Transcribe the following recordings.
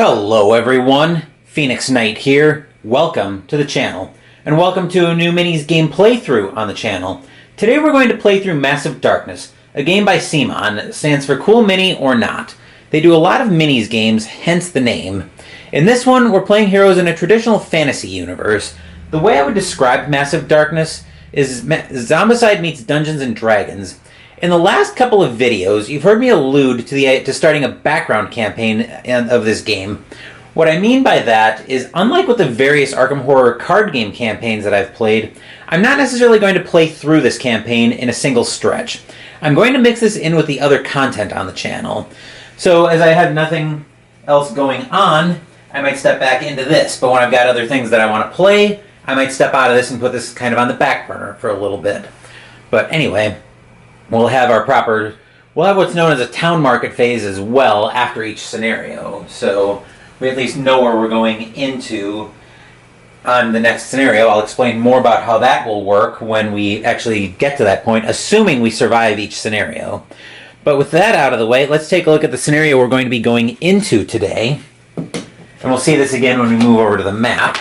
Hello everyone, Phoenix Knight here. Welcome to the channel, and welcome to a new minis game playthrough on the channel. Today we're going to play through Massive Darkness, a game by CMON that stands for Cool Mini or Not. They do a lot of minis games, hence the name. In this one, we're playing heroes in a traditional fantasy universe. The way I would describe Massive Darkness is Zombicide meets Dungeons and Dragons. In the last couple of videos, you've heard me allude to starting a background campaign of this game. What I mean by that is, unlike with the various Arkham Horror card game campaigns that I've played, I'm not necessarily going to play through this campaign in a single stretch. I'm going to mix this in with the other content on the channel. So as I have nothing else going on, I might step back into this, but when I've got other things that I want to play, I might step out of this and put this kind of on the back burner for a little bit. But anyway, we'll have what's known as a town market phase as well after each scenario. So we at least know where we're going into on the next scenario. I'll explain more about how that will work when we actually get to that point, assuming we survive each scenario. But with that out of the way, let's take a look at the scenario we're going to be going into today. And we'll see this again when we move over to the map.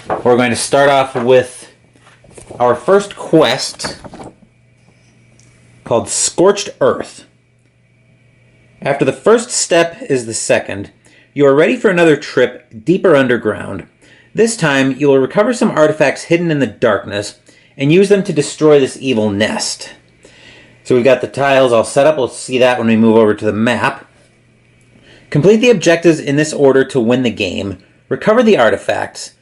We're going to start off with our first quest, called Scorched Earth. After the first step is the second, you are ready for another trip deeper underground. This time, you will recover some artifacts hidden in the darkness and use them to destroy this evil nest. So we've got the tiles all set up. We'll see that when we move over to the map. Complete the objectives in this order to win the game. Recover the artifacts.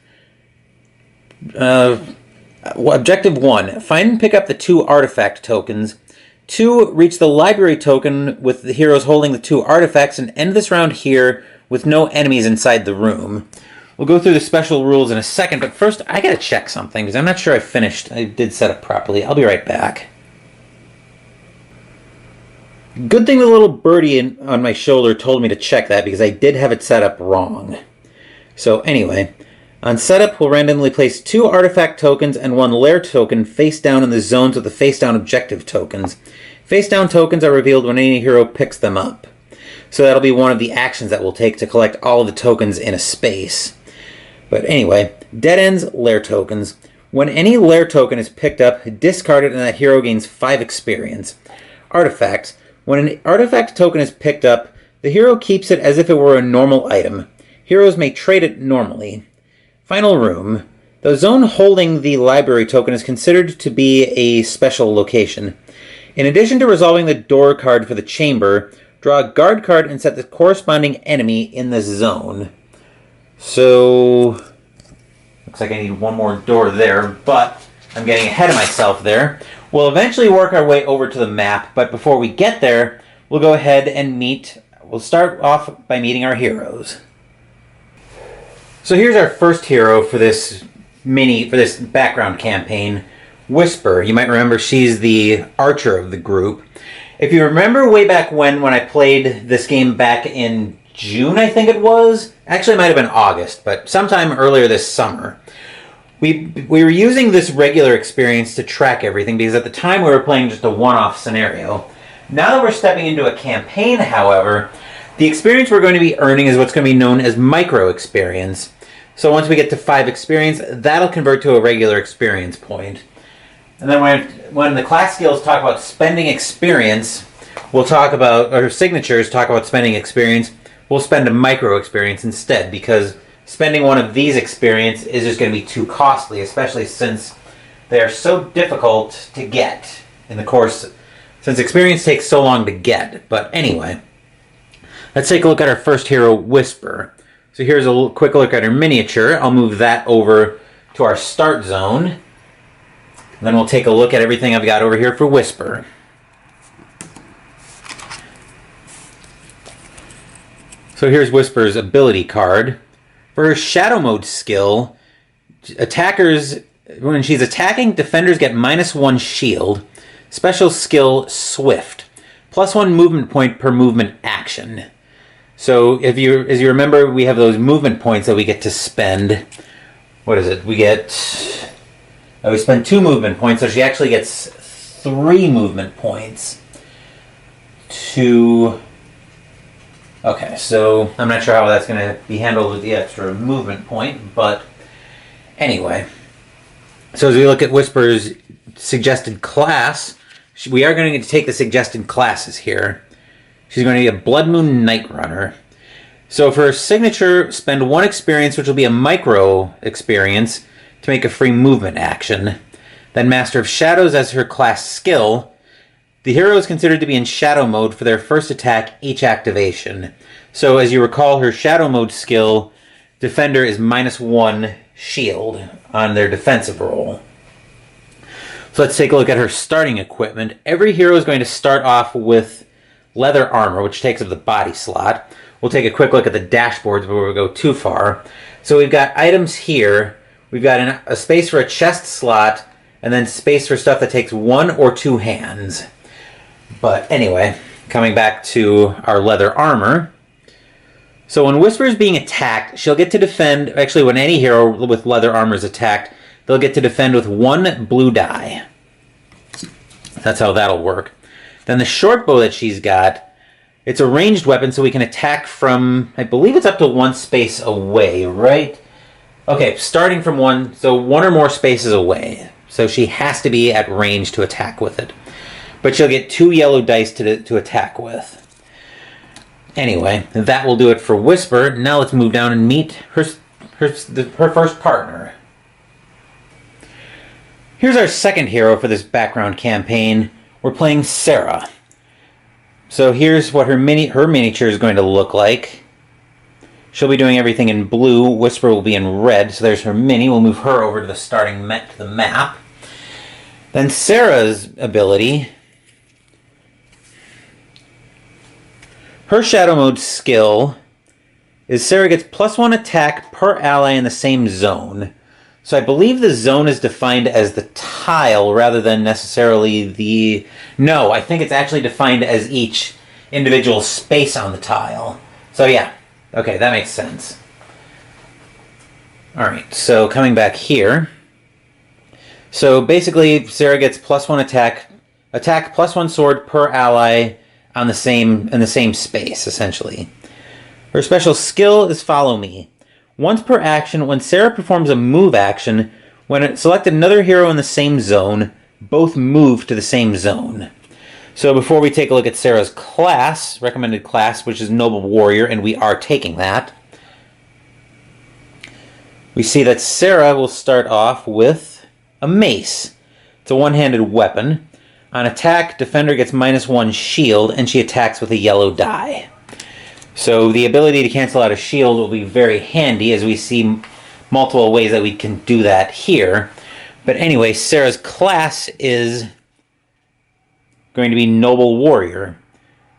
Objective 1. Find and pick up the 2 artifact tokens. 2. Reach the library token with the heroes holding the 2 artifacts and end this round here with no enemies inside the room. We'll go through the special rules in a second, but first I gotta check something because I'm not sure I did set up properly. I'll be right back. Good thing the little birdie on my shoulder told me to check that because I did have it set up wrong. So anyway, on setup, we'll randomly place 2 artifact tokens and 1 lair token face down in the zones with the face down objective tokens. Face down tokens are revealed when any hero picks them up. So that'll be one of the actions that we'll take to collect all of the tokens in a space. But anyway, dead ends, lair tokens. When any lair token is picked up, discard it and that hero gains 5 experience. Artifacts. When an artifact token is picked up, the hero keeps it as if it were a normal item. Heroes may trade it normally. Final room. The zone holding the library token is considered to be a special location. In addition to resolving the door card for the chamber, draw a guard card and set the corresponding enemy in the zone. So, looks like I need one more door there, but I'm getting ahead of myself there. We'll eventually work our way over to the map, but before we get there, we'll go ahead and we'll start off by meeting our heroes. So here's our first hero for this background campaign, Whisper. You might remember she's the archer of the group. If you remember way back when I played this game back in June, I think it was. Actually, it might have been August, but sometime earlier this summer. We were using this regular experience to track everything because at the time we were playing just a one-off scenario. Now that we're stepping into a campaign, however, the experience we're going to be earning is what's going to be known as micro experience. So once we get to 5 experience, that'll convert to a regular experience point. And then when the class skills talk about spending experience, or signatures talk about spending experience, we'll spend a micro experience instead, because spending one of these experience is just going to be too costly, especially since they are so difficult to get in the course, since experience takes so long to get. But anyway, let's take a look at our first hero, Whisper. So here's a quick look at her miniature. I'll move that over to our start zone. And then we'll take a look at everything I've got over here for Whisper. So here's Whisper's ability card. For her Shadow Mode skill, when she's attacking, defenders get -1 shield. Special skill, Swift. +1 movement point per movement action. So as you remember, we have those movement points that we get to spend. What is it? We spend 2 movement points, so she actually gets 3 movement points to Okay, so I'm not sure how that's going to be handled with the extra movement point, but anyway. So as we look at Whisper's suggested class, we are going to take the suggested classes here. She's going to be a Blood Moon Night Runner. So for her signature, spend 1 experience, which will be a micro experience, to make a free movement action. Then Master of Shadows as her class skill. The hero is considered to be in Shadow Mode for their first attack each activation. So as you recall, her Shadow Mode skill, Defender is -1 shield on their defensive roll. So let's take a look at her starting equipment. Every hero is going to start off with leather armor, which takes up the body slot. We'll take a quick look at the dashboards before we go too far. So we've got items here. We've got a space for a chest slot, and then space for stuff that takes 1 or 2 hands. But anyway, coming back to our leather armor. So when Whisper is being attacked, she'll get to defend... Actually, when any hero with leather armor is attacked, they'll get to defend with 1 blue die. That's how that'll work. Then the short bow that she's got, it's a ranged weapon, so we can attack from... I believe it's up to 1 space away, right? Okay, starting from 1... So 1 or more spaces away. So she has to be at range to attack with it. But she'll get 2 yellow dice to attack with. Anyway, that will do it for Whisper. Now let's move down and meet her first partner. Here's our second hero for this background campaign. We're playing Sarah. So here's what her miniature is going to look like. She'll be doing everything in blue. Whisper will be in red. So there's her mini. We'll move her over to the starting to the map. Then Sarah's ability. Her Shadow Mode skill is Sarah gets +1 attack per ally in the same zone. So I believe the zone is defined as the tile rather than necessarily the... No, I think it's actually defined as each individual space on the tile. So yeah, okay, that makes sense. Alright, so coming back here. So basically, Sarah gets +1 attack +1 sword per ally in the same space, essentially. Her special skill is Follow Me. Once per action, when Sarah performs a move action, when it selected another hero in the same zone, both move to the same zone. So before we take a look at Sarah's class, recommended class, which is Noble Warrior, and we are taking that, we see that Sarah will start off with a mace. It's a one-handed weapon. On attack, Defender gets -1 shield, and she attacks with a yellow die. So the ability to cancel out a shield will be very handy, as we see multiple ways that we can do that here. But anyway, Sarah's class is going to be Noble Warrior.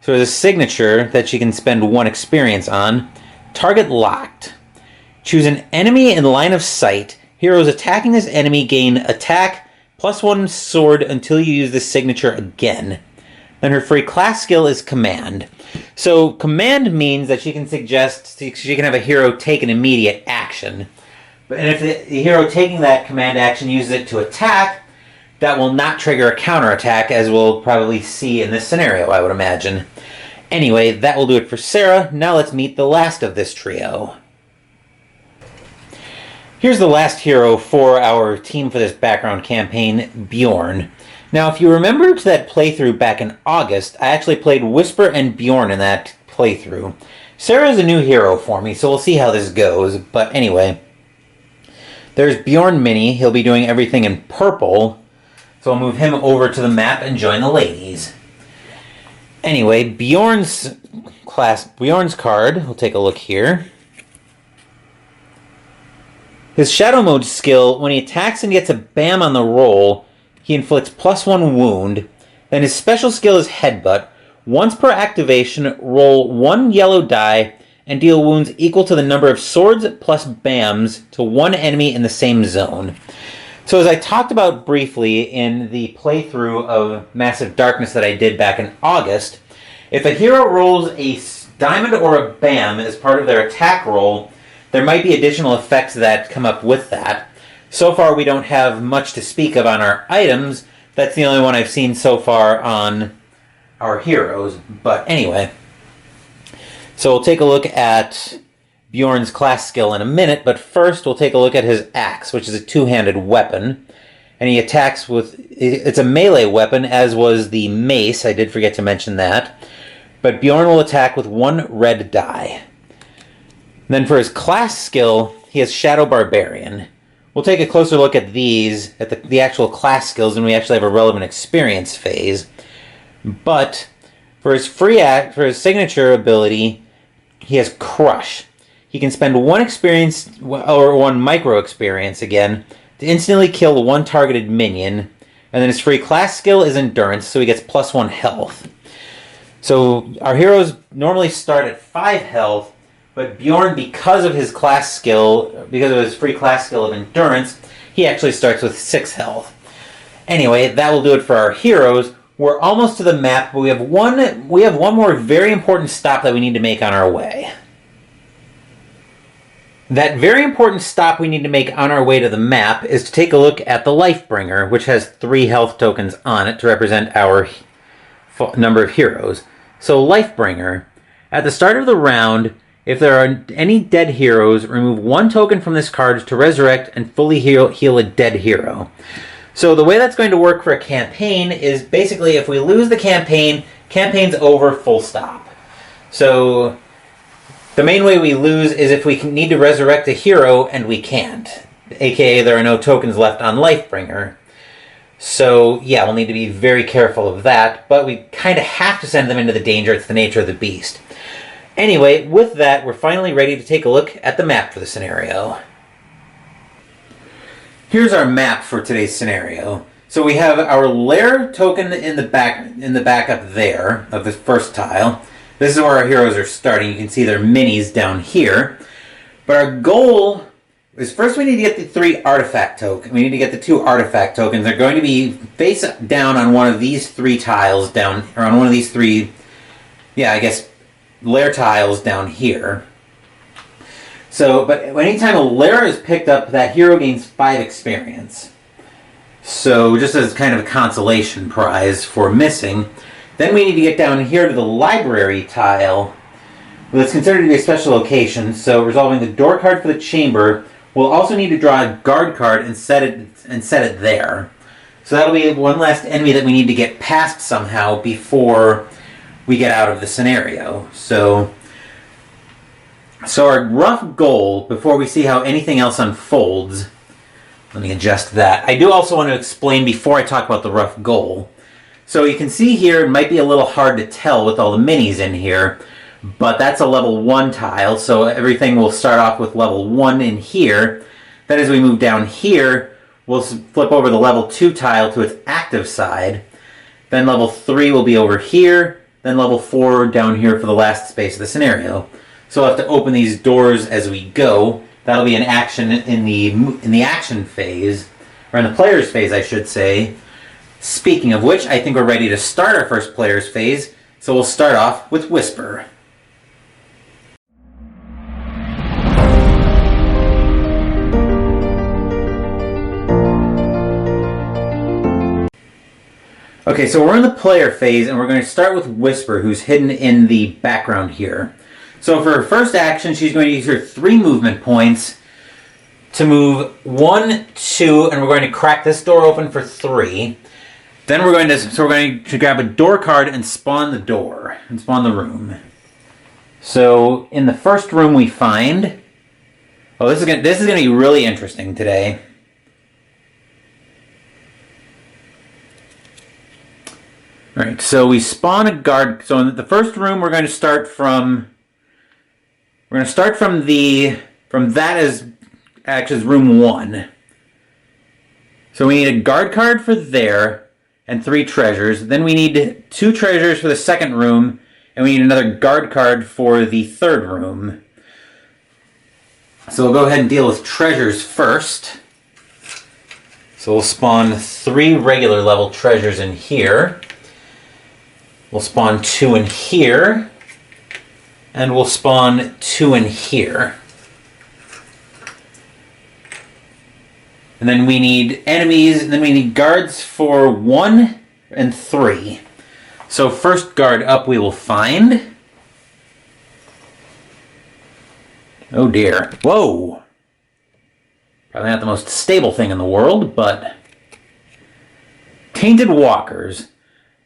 So there's a signature that she can spend 1 experience on. Target locked. Choose an enemy in line of sight. Heroes attacking this enemy gain attack +1 sword until you use this signature again. Then her free class skill is Command. So Command means that she can have a hero take an immediate action. And if the hero taking that command action uses it to attack, that will not trigger a counterattack, as we'll probably see in this scenario, I would imagine. Anyway, that will do it for Sarah. Now let's meet the last of this trio. Here's the last hero for our team for this background campaign, Bjorn. Now, if you remember to that playthrough back in August, I actually played Whisper and Bjorn in that playthrough. Sarah's a new hero for me, so we'll see how this goes. But anyway, there's Bjorn Mini. He'll be doing everything in purple. So I'll move him over to the map and join the ladies. Anyway, Bjorn's card, we'll take a look here. His Shadow Mode skill, when he attacks and gets a BAM on the roll, he inflicts +1 wound. Then his special skill is Headbutt. Once per activation, roll 1 yellow die and deal wounds equal to the number of swords plus BAMs to 1 enemy in the same zone. So as I talked about briefly in the playthrough of Massive Darkness that I did back in August, if a hero rolls a diamond or a BAM as part of their attack roll, there might be additional effects that come up with that. So far, we don't have much to speak of on our items. That's the only one I've seen so far on our heroes. But anyway, So we'll take a look at Bjorn's class skill in a minute, but first we'll take a look at his axe, which is a two-handed weapon. And he attacks with... It's a melee weapon, as was the mace. I did forget to mention that. But Bjorn will attack with 1 red die. Then for his class skill, he has Shadow Barbarian. We'll take a closer look at these, at the actual class skills, and we actually have a relevant experience phase. But for his for his signature ability, he has Crush. He can spend 1 experience, or 1 micro experience again, to instantly kill 1 targeted minion. And then his free class skill is Endurance, so he gets +1 health. So our heroes normally start at 5 health, but Bjorn, because of his class skill, because of his free class skill of Endurance, he actually starts with 6 health. Anyway, that will do it for our heroes. We're almost to the map, but we have one more very important stop that we need to make on our way. That very important stop we need to make on our way to the map is to take a look at the Lifebringer, which has 3 health tokens on it to represent our number of heroes. So Lifebringer, at the start of the round, if there are any dead heroes, remove 1 token from this card to resurrect and fully heal a dead hero. So the way that's going to work for a campaign is basically if we lose the campaign, campaign's over, full stop. So the main way we lose is if we need to resurrect a hero and we can't. AKA there are no tokens left on Lifebringer. So yeah, we'll need to be very careful of that, but we kind of have to send them into the danger. It's the nature of the beast. Anyway, with that, we're finally ready to take a look at the map for the scenario. Here's our map for today's scenario. So we have our lair token in the back up there of the first tile. This is where our heroes are starting. You can see their minis down here. But our goal is first we need to get the 3 artifact tokens. We need to get the 2 artifact tokens. They're going to be face down on one of these 3 tiles down, or on one of these 3, yeah, I guess, lair tiles down here. So, but anytime a lair is picked up, that hero gains 5 experience. So, just as kind of a consolation prize for missing. Then we need to get down here to the library tile. Well, it's considered to be a special location, so resolving the door card for the chamber, we'll also need to draw a guard card and set it there. So that'll be one last enemy that we need to get past somehow before we get out of the scenario. So our rough goal, before we see how anything else unfolds, let me adjust that. I do also want to explain before I talk about the rough goal. So you can see here, it might be a little hard to tell with all the minis in here, but that's a level 1 tile, so everything will start off with level 1 in here. Then as we move down here, we'll flip over the level 2 tile to its active side. Then level 3 will be over here, then level 4 down here for the last space of the scenario. So we'll have to open these doors as we go. That'll be an action in the action phase, or in the player's phase, I should say. Speaking of which, I think we're ready to start our first player's phase, so we'll start off with Whisper. Okay, so we're in the player phase, and we're going to start with Whisper, who's hidden in the background here. So for her first action, she's going to use her 3 movement points to move 1, 2, and we're going to crack this door open for 3. Then we're going to grab a door card and spawn the door, and spawn the room. So in the first room we find, oh, this is going to be really interesting today. All right, so we spawn a guard. So in the first room, we're going to start from. We're going to start from that as actually room 1. So we need a guard card for there. And 3 treasures. Then we need 2 treasures for the second room, and we need another guard card for the third room. So we'll go ahead and deal with treasures first. So we'll spawn 3 regular level treasures in here. We'll spawn 2 in here. And we'll spawn 2 in here. And then we need enemies, and then we need guards for 1 and 3. So first guard up we will find. Oh dear. Whoa! Probably not the most stable thing in the world, but... Tainted Walkers.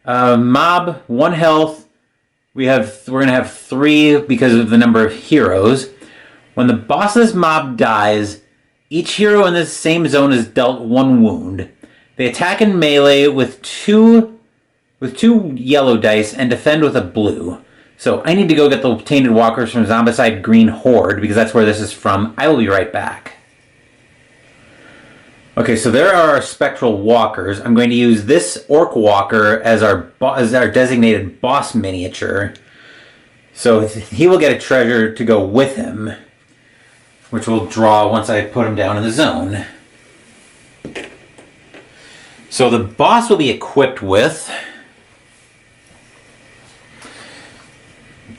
Mob, 1 health. We're going to have 3 because of the number of heroes. When the boss of this mob dies, each hero in this same zone is dealt 1 wound. They attack in melee with two yellow dice and defend with a blue. So I need to go get the Tainted Walkers from Zombicide Green Horde because that's where this is from. I will be right back. Okay, so there are our Spectral Walkers. I'm going to use this Orc Walker as our designated boss miniature. So he will get a treasure to go with him, which we'll draw once I put him down in the zone. So the boss will be equipped with...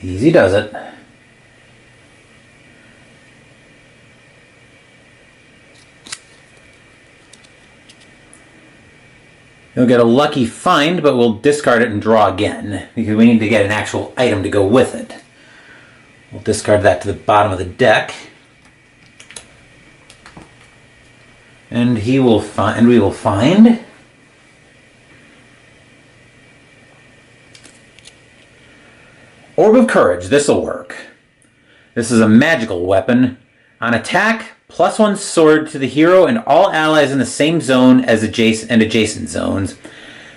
Easy does it. You'll get a lucky find, but we'll discard it and draw again, because we need to get an actual item to go with it. We'll discard that to the bottom of the deck. And we will find... Orb of Courage. This'll work. This is a magical weapon. On attack, +1 sword to the hero and all allies in the same zone as adjacent zones.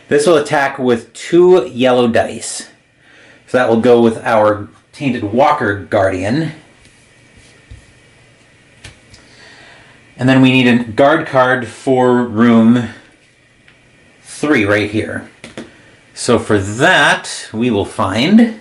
This will attack with 2 yellow dice. So that will go with our Tainted Walker Guardian. And then we need a guard card for room 3 right here. So for that, we will find...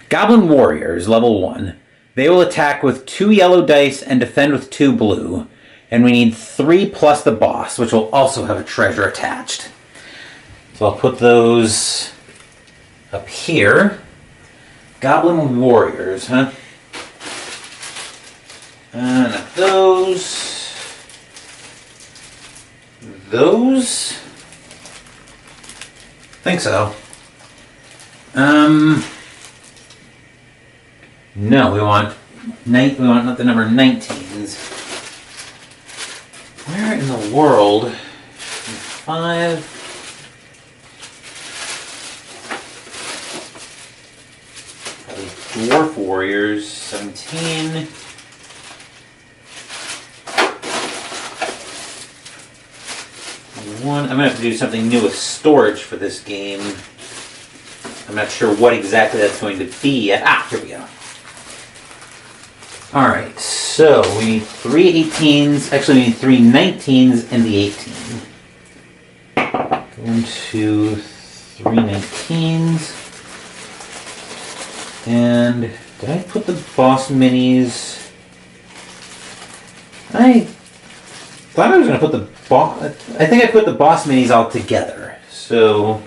Goblin Warriors, level 1. They will attack with 2 yellow dice and defend with 2 blue. And we need 3 plus the boss, which will also have a treasure attached. So I'll put those up here. Goblin Warriors, huh? Not those. Those? I think so. No, we want not the number 19s. Where in the world? 5. Probably Dwarf Warriors, 17. I'm gonna have to do something new with storage for this game. I'm not sure what exactly that's going to be yet. Here we go. Alright, so we need 3 18s. Actually, we need 3 19s and the 18. 1, 2, 3 19s. And did I put the boss minis? I thought I was going to put the boss... I think I put the boss minis all together. So...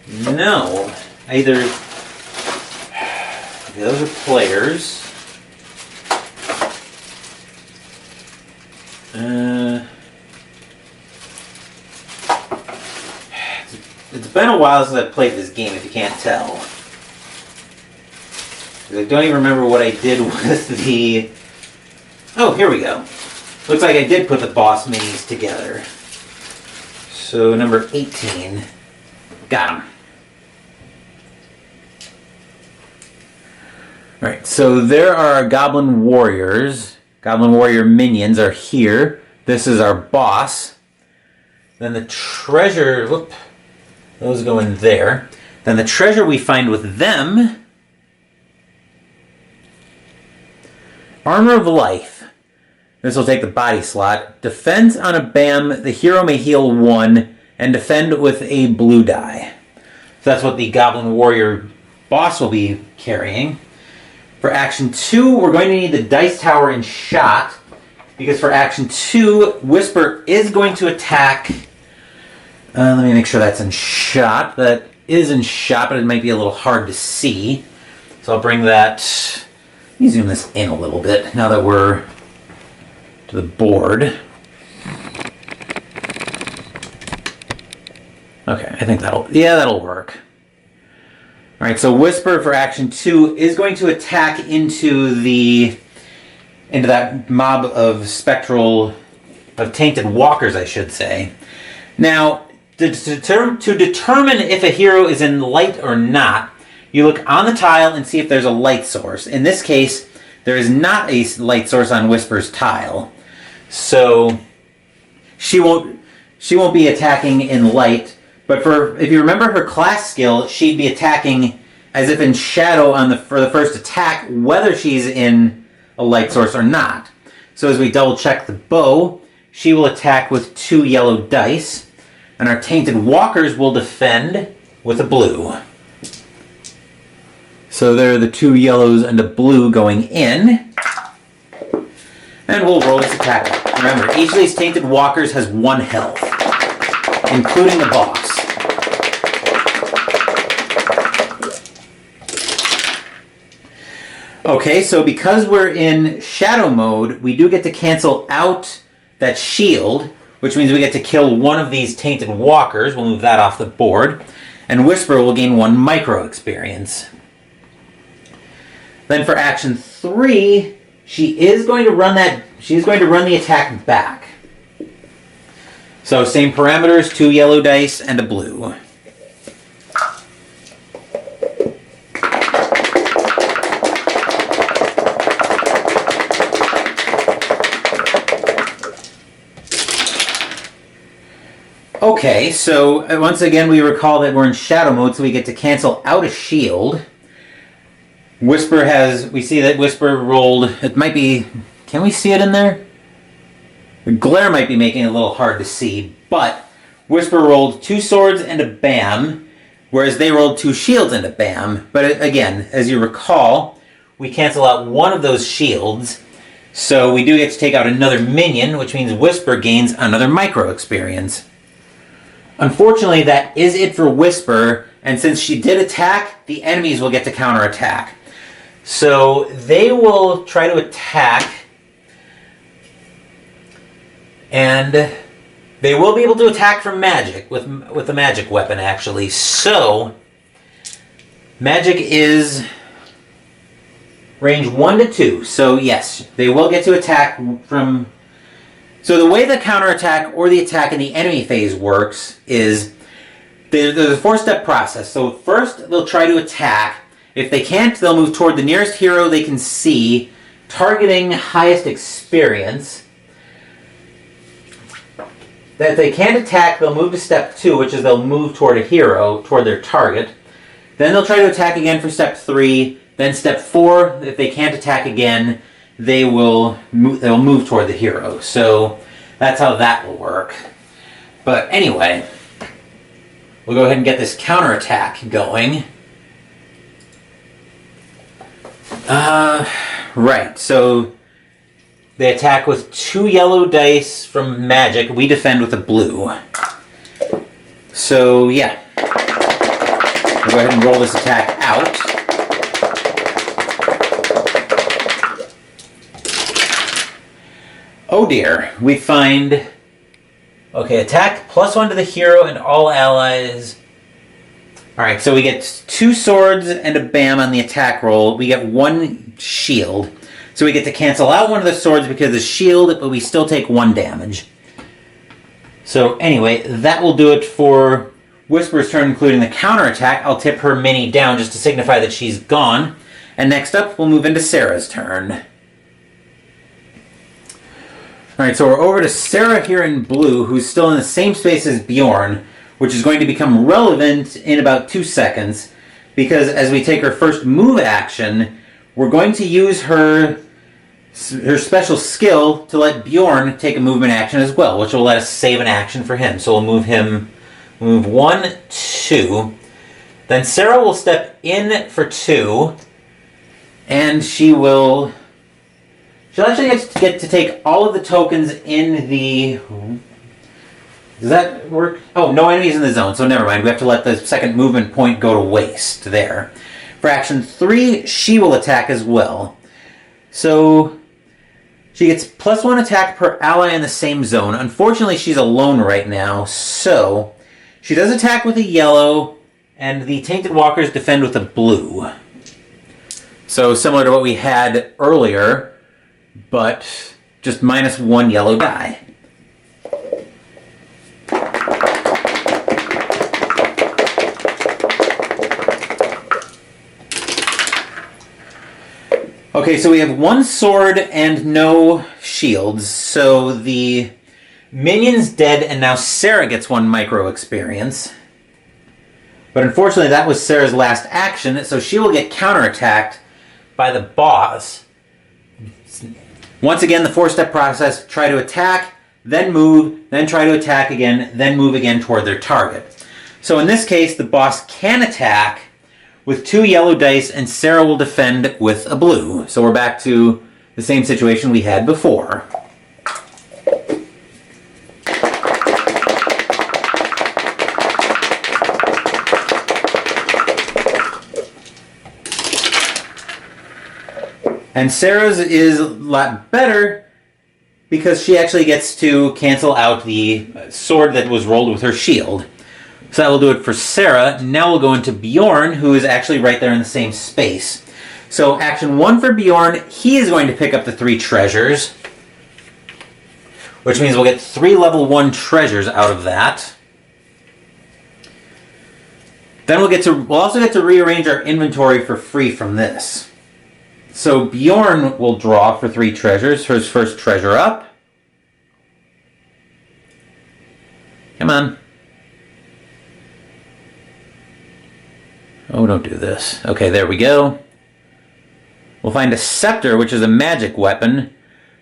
No. Either... Okay, those are players. It's been a while since I've played this game, if you can't tell. I don't even remember what I did with the... Oh, here we go. Looks like I did put the boss minis together. So, number 18. Got them. Alright, so there are our Goblin Warriors. Goblin Warrior minions are here. This is our boss. Then the treasure... Whoop. Those go in there. Then the treasure we find with them... Armor of Life. This will take the body slot. Defense on a BAM. The hero may heal 1 and defend with a blue die. So that's what the Goblin Warrior boss will be carrying. For Action 2, we're going to need the Dice Tower in Shot, because for Action 2, Whisper is going to attack... let me make sure that's in Shot. That is in Shot, but it might be a little hard to see. So I'll bring that... Let me zoom this in a little bit, now that we're to the board. I think that'll work. All right, so Whisper for action 2 is going to attack into that mob of tainted walkers, I should say. Now, to determine if a hero is in light or not, you look on the tile and see if there's a light source. In this case, there is not a light source on Whisper's tile, so she won't be attacking in light. But if you remember her class skill, she'd be attacking as if in shadow for the first attack, whether she's in a light source or not. So as we double check the bow, she will attack with 2 yellow dice, and our tainted walkers will defend with a blue. So there are the 2 yellows and a blue going in. And we'll roll this attack. Remember, each of these tainted walkers has 1 health, including the boss. Okay, so because we're in shadow mode, we do get to cancel out that shield, which means we get to kill one of these tainted walkers. We'll move that off the board. And Whisper will gain 1 micro experience. Then for action 3, she is going to run the attack back. So same parameters, 2 yellow dice and a blue. Okay, so once again we recall that we're in shadow mode, so we get to cancel out a shield. We see that Whisper rolled, it might be, can we see it in there? The glare might be making it a little hard to see, but Whisper rolled 2 swords and a bam, whereas they rolled 2 shields and a bam. But again, as you recall, we cancel out one of those shields, so we do get to take out another minion, which means Whisper gains another micro experience. Unfortunately, that is it for Whisper, and since she did attack, the enemies will get to counterattack. So they will try to attack, and they will be able to attack from magic, with the magic weapon, actually. So, magic is range 1 to 2. So yes, they will get to attack from... So the way the counterattack or the attack in the enemy phase works is there's a 4-step process. So first, they'll try to attack. If they can't, they'll move toward the nearest hero they can see, targeting highest experience. If they can't attack, they'll move to step 2, which is they'll move toward a hero, toward their target. Then they'll try to attack again for step 3. Then step 4, if they can't attack again, they'll move toward the hero. So that's how that will work. But anyway, we'll go ahead and get this counterattack going. Right, so they attack with 2 yellow dice from magic. We defend with a blue. So yeah, we'll go ahead and roll this attack out. Oh dear, we find... Okay, attack +1 to the hero and all allies. Alright, so we get 2 swords and a bam on the attack roll. We get 1 shield. So we get to cancel out one of the swords because of the shield, but we still take 1 damage. So anyway, that will do it for Whisper's turn, including the counterattack. I'll tip her mini down just to signify that she's gone. And next up, we'll move into Sarah's turn. Alright, so we're over to Sarah here in blue, who's still in the same space as Bjorn, which is going to become relevant in about 2 seconds, because as we take her first move action, we're going to use her special skill to let Bjorn take a movement action as well, which will let us save an action for him. So we'll move 1, 2. Then Sarah will step in for 2, and she'll actually get to take all of the tokens in the... Does that work? Oh, no enemies in the zone, so never mind. We have to let the second movement point go to waste there. For action 3, she will attack as well. So she gets +1 attack per ally in the same zone. Unfortunately, she's alone right now, so She does attack with a yellow, and the Tainted Walkers defend with a blue. So similar to what we had earlier, but just -1 yellow die. Okay, so we have 1 sword and no shields. So the minion's dead, and now Sarah gets 1 micro experience. But unfortunately, that was Sarah's last action, so she will get counterattacked by the boss. Once again, the 4-step process: try to attack, then move, then try to attack again, then move again toward their target. So in this case, the boss can attack with 2 yellow dice, and Sarah will defend with a blue. So we're back to the same situation we had before. And Sarah's is a lot better because she actually gets to cancel out the sword that was rolled with her shield. So that will do it for Sarah. Now we'll go into Bjorn, who is actually right there in the same space. So action 1 for Bjorn, he is going to pick up the 3 treasures, which means we'll get 3 level 1 treasures out of that. Then we'll also get to rearrange our inventory for free from this. So Bjorn will draw for 3 treasures for his first treasure up. Come on. Oh, don't do this. Okay, there we go. We'll find a scepter, which is a magic weapon.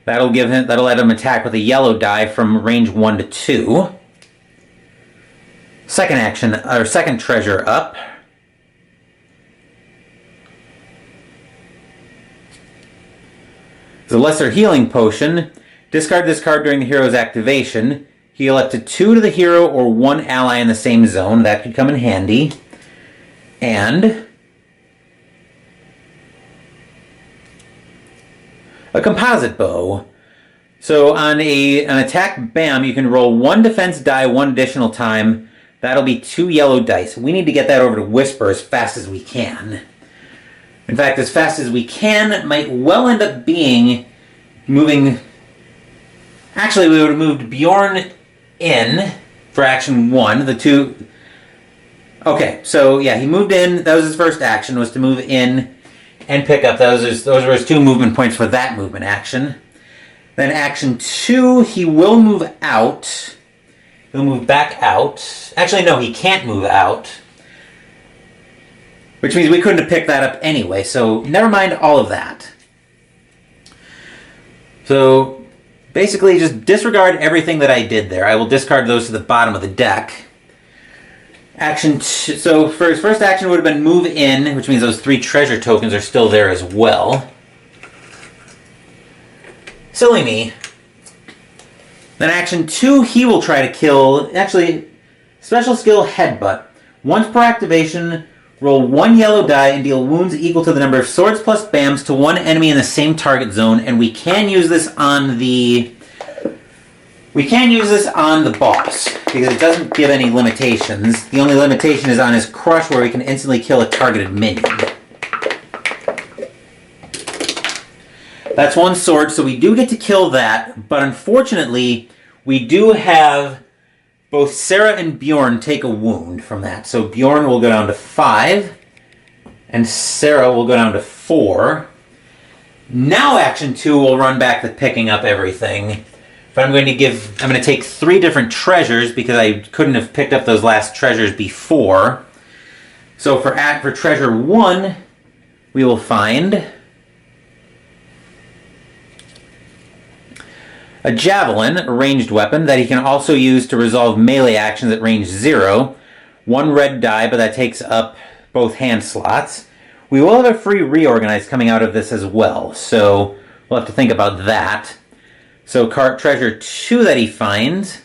That'll let him attack with a yellow die from range 1 to 2. Second treasure up. The Lesser Healing Potion. Discard this card during the hero's activation. Heal up to 2 to the hero or 1 ally in the same zone. That could come in handy. And a composite bow. So on an attack BAM, you can roll 1 defense die 1 additional time. That'll be 2 yellow dice. We need to get that over to Whisper as fast as we can. In fact, as fast as we can might well end up being moving... Actually, we would have moved Bjorn in for action 1. The 2... Okay, so yeah, he moved in. That was his first action, was to move in and pick up. Those were his 2 movement points for that movement action. Then action 2, he will move out. He'll move back out. Actually, no, he can't move out. Which means we couldn't have picked that up anyway, so never mind all of that. So basically just disregard everything that I did there. I will discard those to the bottom of the deck. So for his first action would have been move in, which means those 3 treasure tokens are still there as well. Silly me. Then action 2, he will try to kill, actually, special skill Headbutt. Once per activation, roll 1 yellow die and deal wounds equal to the number of swords plus BAMs to 1 enemy in the same target zone, and we can use this on the boss, because it doesn't give any limitations. The only limitation is on his crush, where we can instantly kill a targeted minion. That's 1 sword, so we do get to kill that, but unfortunately, we do have both Sarah and Bjorn take a wound from that. So Bjorn will go down to 5, and Sarah will go down to 4. Now action 2 will run back to picking up everything. But I'm going to take 3 different treasures because I couldn't have picked up those last treasures before. So for treasure 1, we will find a javelin, a ranged weapon that he can also use to resolve melee actions at range 0. 1 red die, but that takes up both hand slots. We will have a free reorganize coming out of this as well, so we'll have to think about that. So treasure 2 that he finds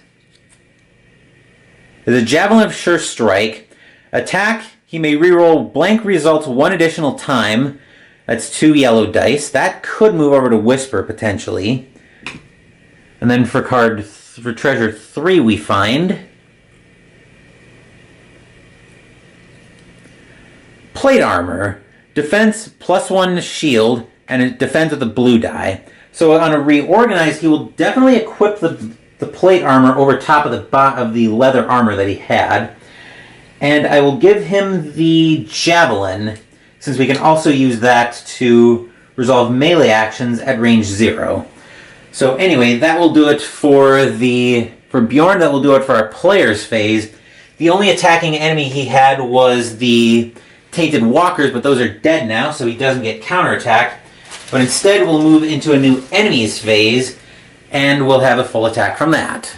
is a javelin of sure strike. Attack, he may reroll blank results 1 additional time. That's 2 yellow dice. That could move over to Whisper potentially. And then for treasure 3 we find plate armor. Defense +1 shield, and it defends with a blue die. So on a reorganize, he will definitely equip the plate armor over top of the leather armor that he had. And I will give him the javelin, since we can also use that to resolve melee actions at range 0. So anyway, that will do it for Bjorn. That will do it for our player's phase. The only attacking enemy he had was the Tainted Walkers, but those are dead now, so he doesn't get counterattacked. But instead, we'll move into a new enemy's phase, and we'll have a full attack from that.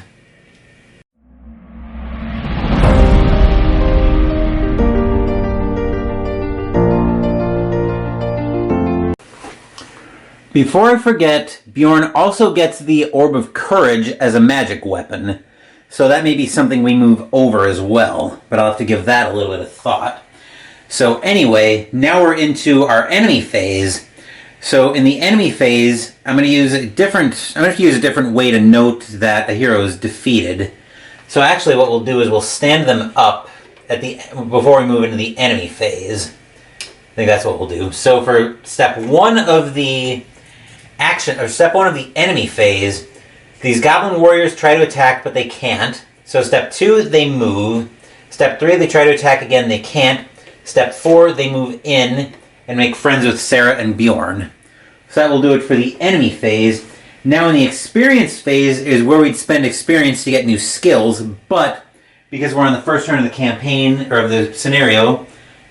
Before I forget, Bjorn also gets the Orb of Courage as a magic weapon. So that may be something we move over as well, but I'll have to give that a little bit of thought. So anyway, now we're into our enemy phase. So in the enemy phase, I'm going to use a different way to note that a hero is defeated. So actually what we'll do is we'll stand them up before we move into the enemy phase. I think that's what we'll do. So for step 1 of the enemy phase, these Goblin Warriors try to attack, but they can't. So step 2, they move. Step 3, they try to attack again, they can't. Step 4, they move in and make friends with Sarah and Bjorn. So that will do it for the enemy phase. Now in the experience phase is where we'd spend experience to get new skills, but because we're on the first turn of the campaign, or of the scenario,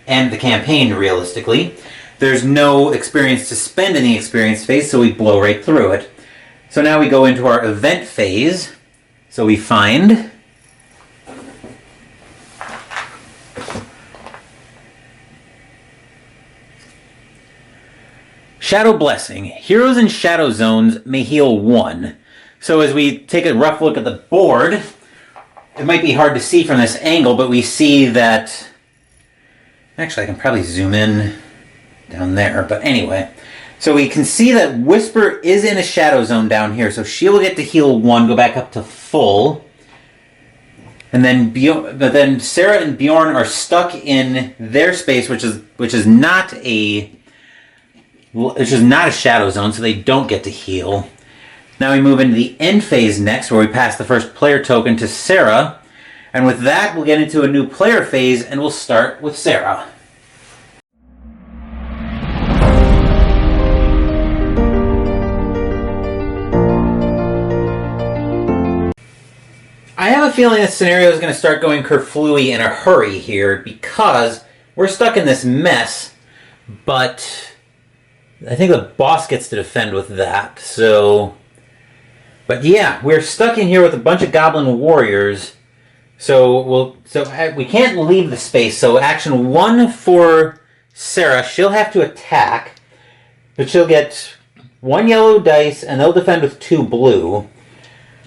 and the campaign realistically, there's no experience to spend in the experience phase, so we blow right through it. So now we go into our event phase. So we find Shadow Blessing. Heroes in shadow zones may heal 1. So as we take a rough look at the board, it might be hard to see from this angle, but we see that... Actually, I can probably zoom in down there, but anyway. So we can see that Whisper is in a shadow zone down here, so she will get to heal 1, go back up to full. And then Sarah and Bjorn are stuck in their space, which is not a shadow zone, so they don't get to heal. Now we move into the end phase next, where we pass the first player token to Sarah. And with that, we'll get into a new player phase, and we'll start with Sarah. I have a feeling this scenario is going to start going kerflooey in a hurry here, because we're stuck in this mess, but I think the boss gets to defend with that, so... But yeah, we're stuck in here with a bunch of Goblin Warriors, so we can't leave the space. So action 1 for Sarah, she'll have to attack, but she'll get 1 yellow dice, and they'll defend with 2 blue.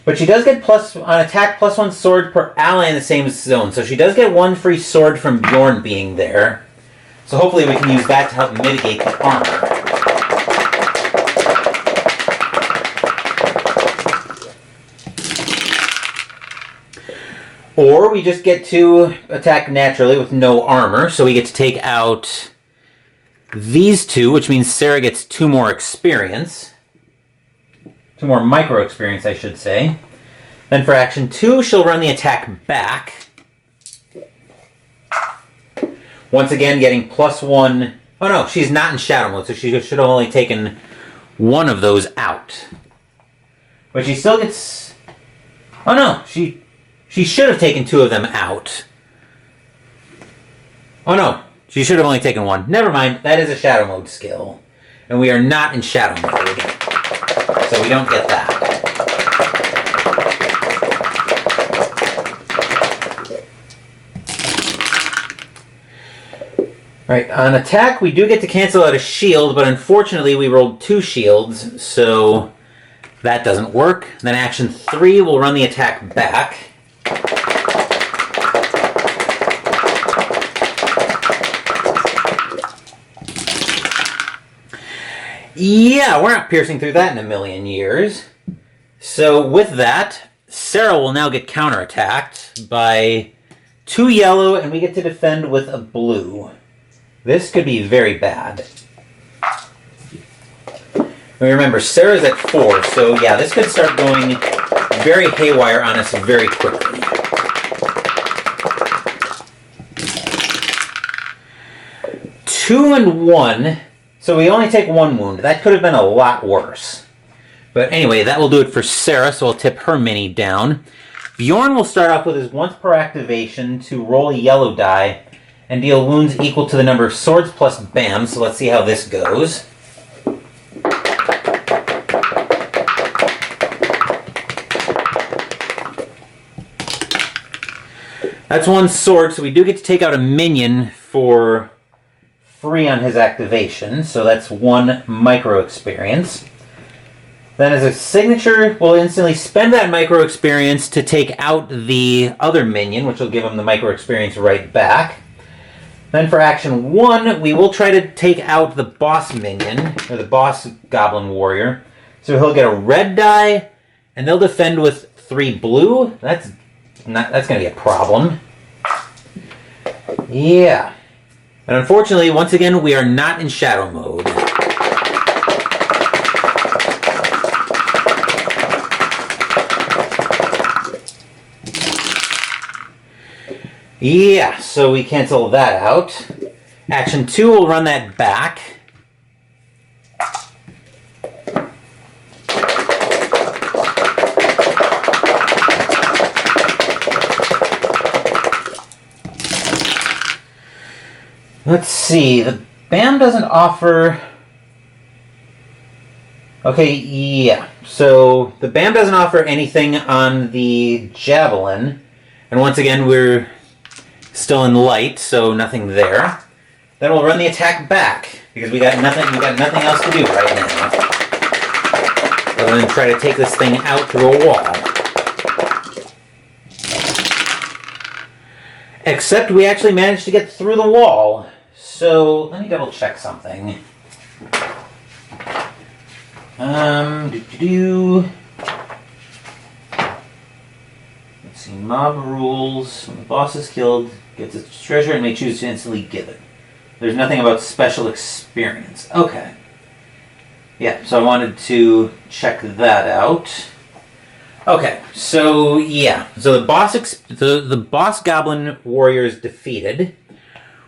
But she does get on attack +1 sword per ally in the same zone, so she does get 1 free sword from Bjorn being there. So hopefully we can use that to help mitigate the armor. Or we just get to attack naturally with no armor, so we get to take out these 2, which means Sarah gets 2 more experience. 2 more micro experience, I should say. Then for action 2, she'll run the attack back. Once again, getting +1. Oh no, she's not in shadow mode, so she should have only taken 1 of those out. But she still gets... Oh no, she should have taken 2 of them out. Oh no, she should have only taken 1. Never mind, that is a shadow mode skill. And we are not in shadow mode, so we don't get that. Right, on attack we do get to cancel out a shield, but unfortunately we rolled 2 shields, so that doesn't work. Then action 3, we'll run the attack back. Yeah, we're not piercing through that in a million years. So with that, Sarah will now get counterattacked by 2 yellow, and we get to defend with a blue. This could be very bad. Remember, Sarah's at 4, so yeah, this could start going very haywire on us very quickly. Two and 1, so we only take 1 wound. That could have been a lot worse. But anyway, that will do it for Sarah, so I'll tip her mini down. Bjorn will start off with his once per activation to roll a yellow die and deal wounds equal to the number of swords plus BAM, so let's see how this goes. That's 1 sword, so we do get to take out a minion for free on his activation, so that's 1 micro experience. Then as a signature, we'll instantly spend that micro experience to take out the other minion, which will give him the micro experience right back. Then for action 1, we will try to take out the boss minion, or the boss goblin warrior. So he'll get a red die, and they'll defend with 3 blue. That's going to be a problem. Yeah. And unfortunately, once again, we are not in shadow mode. Yeah, so we cancel that out. Action 2 will run that back. Let's see, the BAM doesn't offer... Okay, yeah. So the BAM doesn't offer anything on the Javelin. And once again, we're still in light, so nothing there. Then we'll run the attack back, because we got nothing else to do right now. Other than try to take this thing out through a wall. Except we actually managed to get through the wall. So let me double check something. Let's see, mob rules. When the boss is killed, gets its treasure and may choose to instantly give it. There's nothing about special experience. Okay. Yeah, so I wanted to check that out. Okay, so yeah. So the boss goblin warrior is defeated,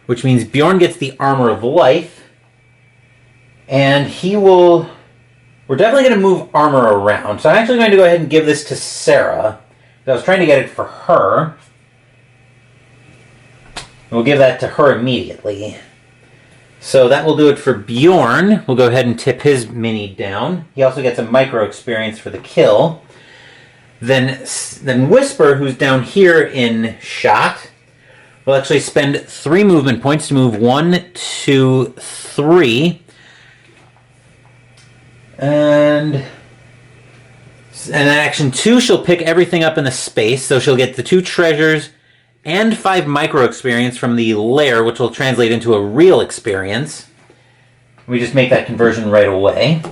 which means Bjorn gets the Armor of Life, and he will... We're definitely going to move armor around, so I'm actually going to go ahead and give this to Sarah. I was trying to get it for her. We'll give that to her immediately. So that will do it for Bjorn. We'll go ahead and tip his mini down. He also gets a micro experience for the kill. Then Whisper, who's down here in shot, will actually spend 3 movement points to move 1, 2, 3. And in action 2, she'll pick everything up in the space. So she'll get the 2 treasures and 5 micro experience from the lair, which will translate into a real experience. We just make that conversion right away.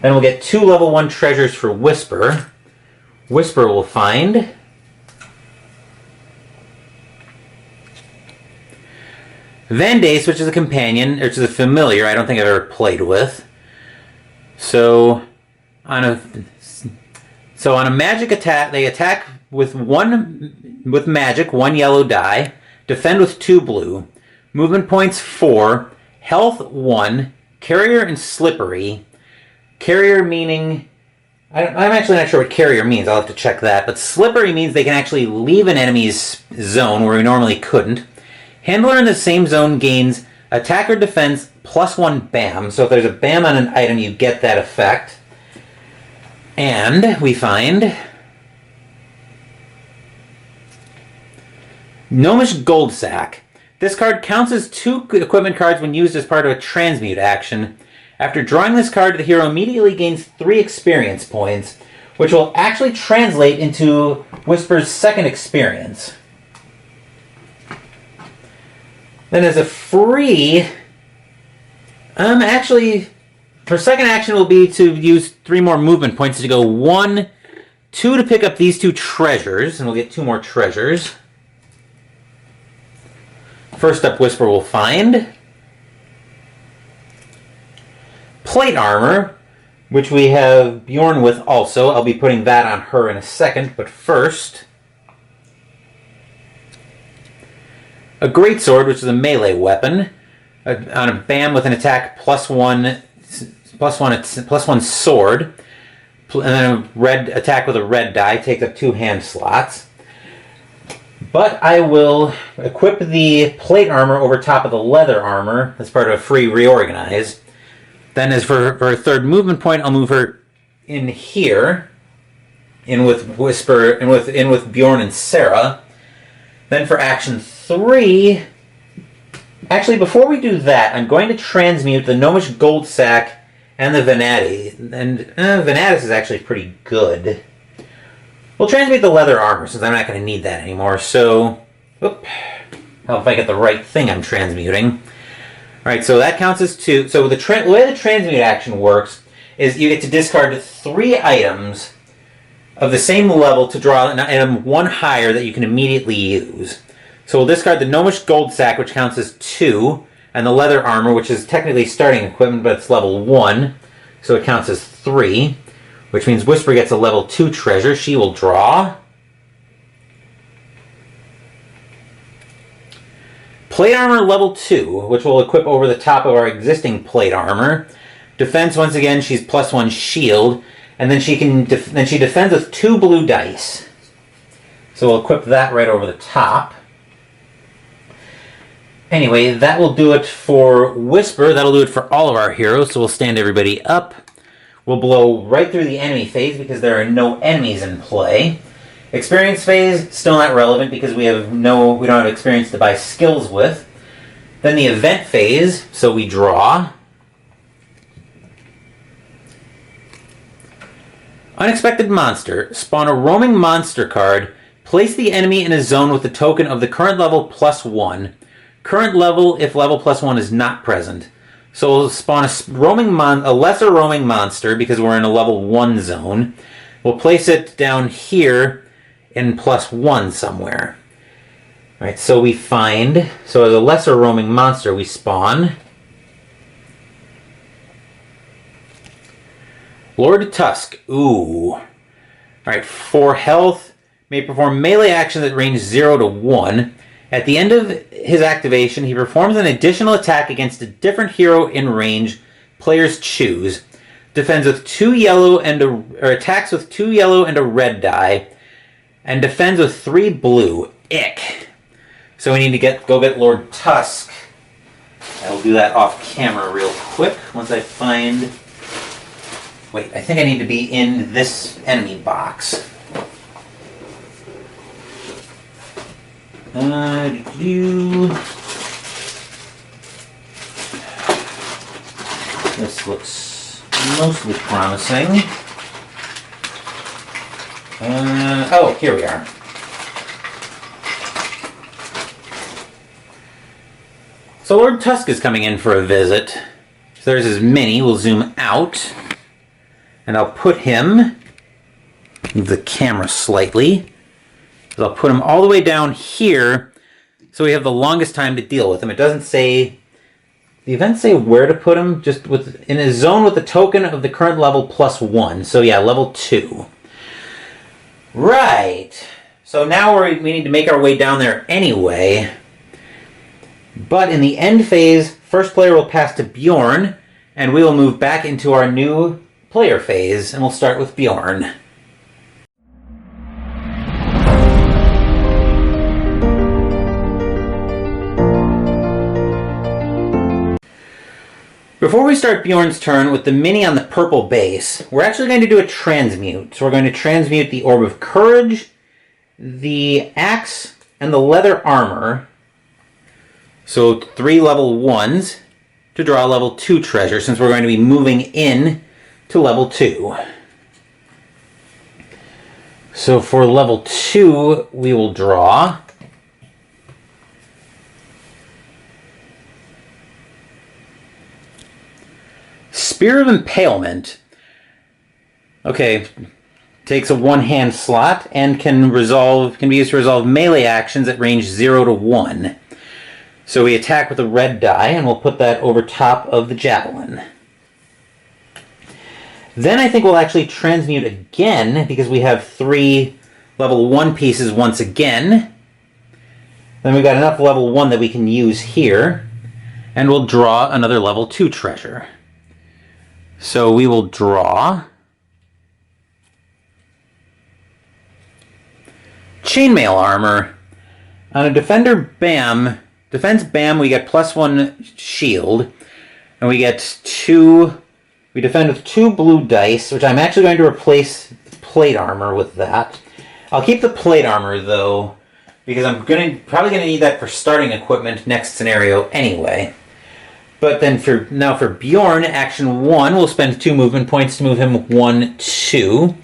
Then we'll get 2 level 1 treasures for Whisper. Whisper will find Vandace, which is a companion, which is a familiar I don't think I've ever played with. So on a magic attack, they attack with magic, 1 yellow die, defend with 2 blue, movement points 4, health 1, carrier and slippery. Carrier meaning, I'm actually not sure what carrier means, I'll have to check that, but slippery means they can actually leave an enemy's zone where we normally couldn't. Handler in the same zone gains attack or defense plus 1 BAM, so if there's a BAM on an item, you get that effect. And we find Gnomish Gold Sack. This card counts as 2 equipment cards when used as part of a transmute action. After drawing this card, the hero immediately gains 3 experience points, which will actually translate into Whisper's second experience. Then as a free, actually, her second action will be to use 3 more movement points to go 1, 2 to pick up these 2 treasures, and we'll get 2 more treasures. First up, Whisper will find plate armor, which we have Bjorn with also. I'll be putting that on her in a second, but first, a greatsword, which is a melee weapon, on a BAM with an attack +1 sword, and then a red attack with a red die takes up 2 hand slots. But I will equip the plate armor over top of the leather armor as part of a free reorganize. Then as for her third movement point, I'll move her in here, in with Whisper, in with Bjorn and Sarah. Then for action 3, actually before we do that, I'm going to transmute the Gnomish Gold Sack and the Venati. And Venatus is actually pretty good. We'll transmute the leather armor since I'm not going to need that anymore. So, how if I get the right thing I'm transmuting. Alright, so that counts as 2. So the way the transmute action works is you get to discard 3 items of the same level to draw an item 1 higher that you can immediately use. So we'll discard the Gnomish Gold Sack, which counts as 2, and the leather armor, which is technically starting equipment, but it's level 1, so it counts as 3, which means Whisper gets a level 2 treasure. She will draw. Plate armor level 2, which will equip over the top of our existing plate armor. Defense, once again, she's +1 shield, and then she defends with 2 blue dice. So we'll equip that right over the top. Anyway, that will do it for Whisper. That'll do it for all of our heroes, so we'll stand everybody up. We'll blow right through the enemy phase because there are no enemies in play. Experience phase, still not relevant because we don't have experience to buy skills with. Then the event phase, so we draw. Unexpected monster. Spawn a roaming monster card. Place the enemy in a zone with the token of the current level +1. Current level if level +1 is not present. So we'll spawn a lesser roaming monster because we're in a level 1 zone. We'll place it down here in +1 somewhere. Alright, so as a lesser roaming monster we spawn Lord Tusk. Ooh. Alright, 4 health. May perform melee actions at range 0 to 1. At the end of his activation, he performs an additional attack against a different hero in range players choose. Defends with 2 yellow attacks with 2 yellow and a red die. And defends with 3 blue. Ick. So we need to go get Lord Tusk. I'll do that off camera real quick once I find... Wait, I think I need to be in this enemy box. This looks mostly promising. Oh, here we are. So Lord Tusk is coming in for a visit. So there's his mini. We'll zoom out. And I'll put him... Move the camera slightly. So I'll put him all the way down here so we have the longest time to deal with him. It doesn't say... The events say where to put him, just in a zone with the token of the current level +1. So yeah, level 2. Right. So now we need to make our way down there anyway. But in the end phase, first player will pass to Bjorn, and we will move back into our new player phase, and we'll start with Bjorn. Before we start Bjorn's turn with the mini on the purple base, we're actually going to do a transmute. So we're going to transmute the Orb of Courage, the axe, and the leather armor. So 3 level 1s to draw level 2 treasure, since we're going to be moving in to level 2. So for level 2, we will draw... Spear of Impalement. Okay, takes a 1-hand slot and can be used to resolve melee actions at range 0 to 1. So we attack with a red die, and we'll put that over top of the javelin. Then I think we'll actually transmute again, because we have 3 level 1 pieces once again. Then we've got enough level 1 that we can use here. And we'll draw another level 2 treasure. So we will draw Chainmail Armor. On a defense BAM, we get +1 shield. And we get 2... We defend with 2 blue dice, which I'm actually going to replace plate armor with that. I'll keep the plate armor, though, because I'm probably going to need that for starting equipment next scenario anyway. But then for Bjorn, action 1, we'll spend 2 movement points to move him 1, 2.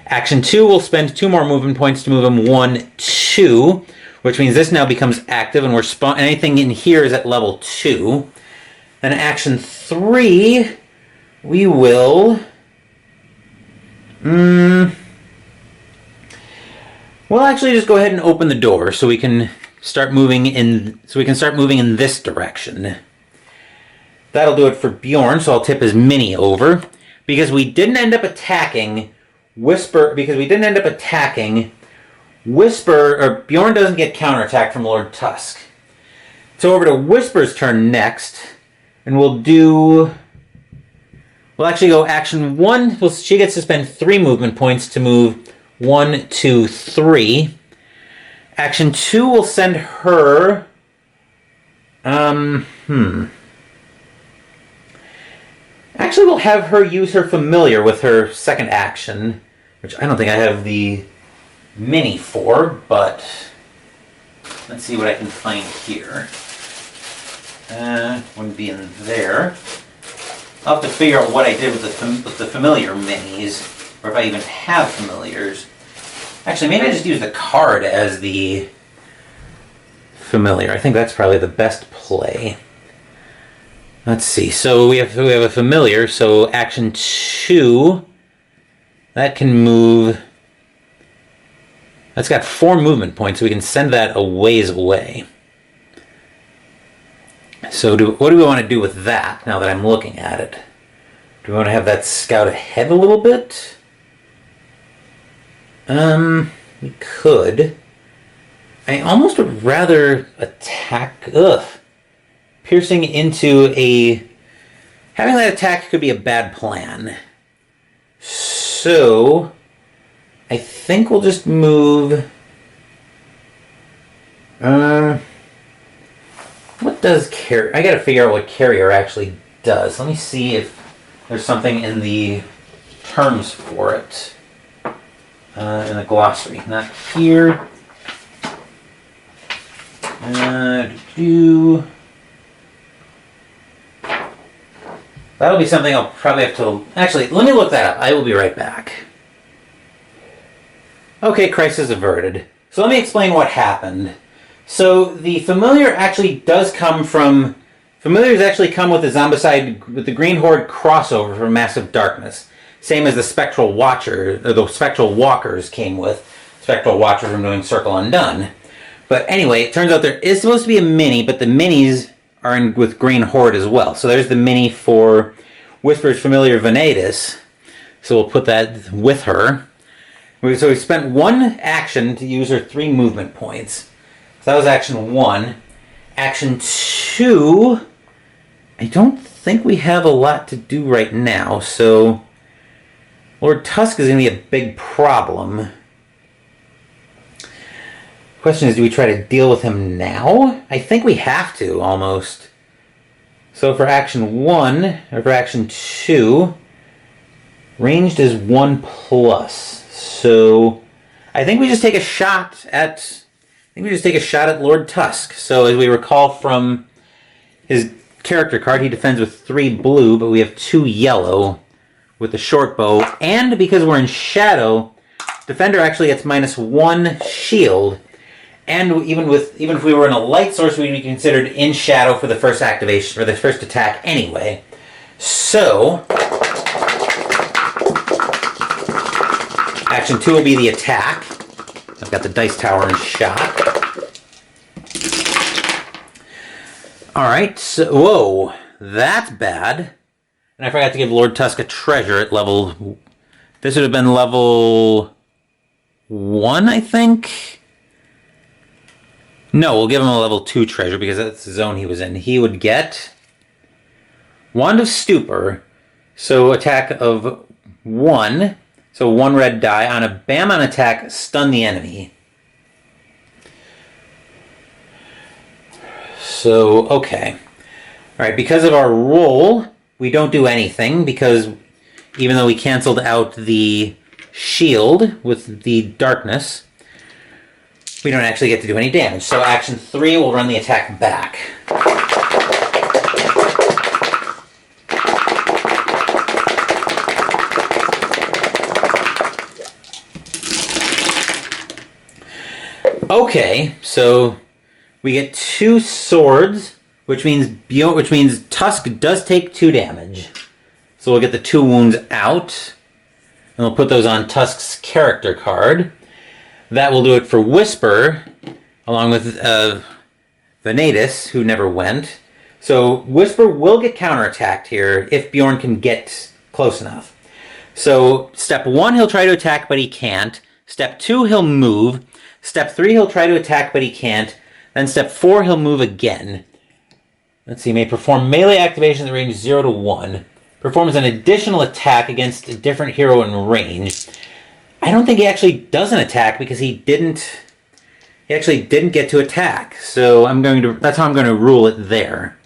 Action 2, we'll spend 2 more movement points to move him 1, 2, which means this now becomes active, and anything in here is at level 2. Then action 3... we will... we'll actually just go ahead and open the door so we can start moving in this direction. That'll do it for Bjorn, so I'll tip his mini over. Because we didn't end up attacking Whisper, Bjorn doesn't get counterattack from Lord Tusk. So over to Whisper's turn next, and we'll actually go action 1. She gets to spend 3 movement points to move 1, 2, 3. Action 2 will send her... Actually, we'll have her use her familiar with her second action, which I don't think I have the mini for, but let's see what I can find here. Wouldn't be in there. I'll have to figure out what I did with the familiar minis, or if I even have familiars. Actually, maybe I just use the card as the familiar. I think that's probably the best play. Let's see. So we have a familiar. So action 2, that can move. That's got 4 movement points, so we can send that a ways away. So what do we want to do with that now that I'm looking at it? Do we want to have that scout ahead a little bit? We could. I almost would rather attack... Piercing into a... Having that attack could be a bad plan. So... I think we'll just move... What does carrier... I gotta figure out what carrier actually does. Let me see if there's something in the terms for it. In the glossary. Not here. That'll be something I'll probably have to... Actually, let me look that up. I will be right back. Okay, crisis averted. So let me explain what happened. So the familiar actually does come from... Familiars actually come with the Zombicide, with the Green Horde crossover from Massive Darkness. Same as the Spectral Watcher, or the Spectral Walkers came with. Spectral Watcher from doing Circle Undone. But anyway, it turns out there is supposed to be a mini, but the minis are in with Green Horde as well. So there's the mini for Whisper's Familiar Venatus. So we'll put that with her. So we spent 1 action to use her 3 movement points. So that was action 1. Action 2, I don't think we have a lot to do right now. So Lord Tusk is going to be a big problem. Question is, do we try to deal with him now? I think we have to, almost. So for action 1, or for action 2, ranged is 1+. So I think we just take a shot at... Lord Tusk. So as we recall from his character card, he defends with 3 blue, but we have 2 yellow with the short bow. And because we're in shadow, defender actually gets -1 shield. And even if we were in a light source, we'd be considered in shadow for the first activation, or the first attack anyway. So, action 2 will be the attack. I've got the dice tower in shot. Alright, so, whoa, that's bad. And I forgot to give Lord Tusk a treasure at level... This would have been level 1, I think? No, we'll give him a level 2 treasure because that's the zone he was in. He would get Wand of Stupor, so attack of 1, so 1 red die. On a bam on attack, stun the enemy. So, okay. Alright, because of our roll, we don't do anything because even though we canceled out the shield with the darkness, we don't actually get to do any damage. So action 3 will run the attack back. Okay, so we get 2 swords, which means Tusk does take 2 damage. So we'll get the 2 wounds out, and we'll put those on Tusk's character card. That will do it for Whisper, along with Venatus, who never went. So Whisper will get counterattacked here if Bjorn can get close enough. So step 1, he'll try to attack, but he can't. Step 2, he'll move. Step 3, he'll try to attack, but he can't. Then step 4, he'll move again. Let's see, may perform melee activation at the range 0 to 1. Performs an additional attack against a different hero in range. I don't think he actually does an attack because he actually didn't get to attack. So that's how I'm going to rule it there.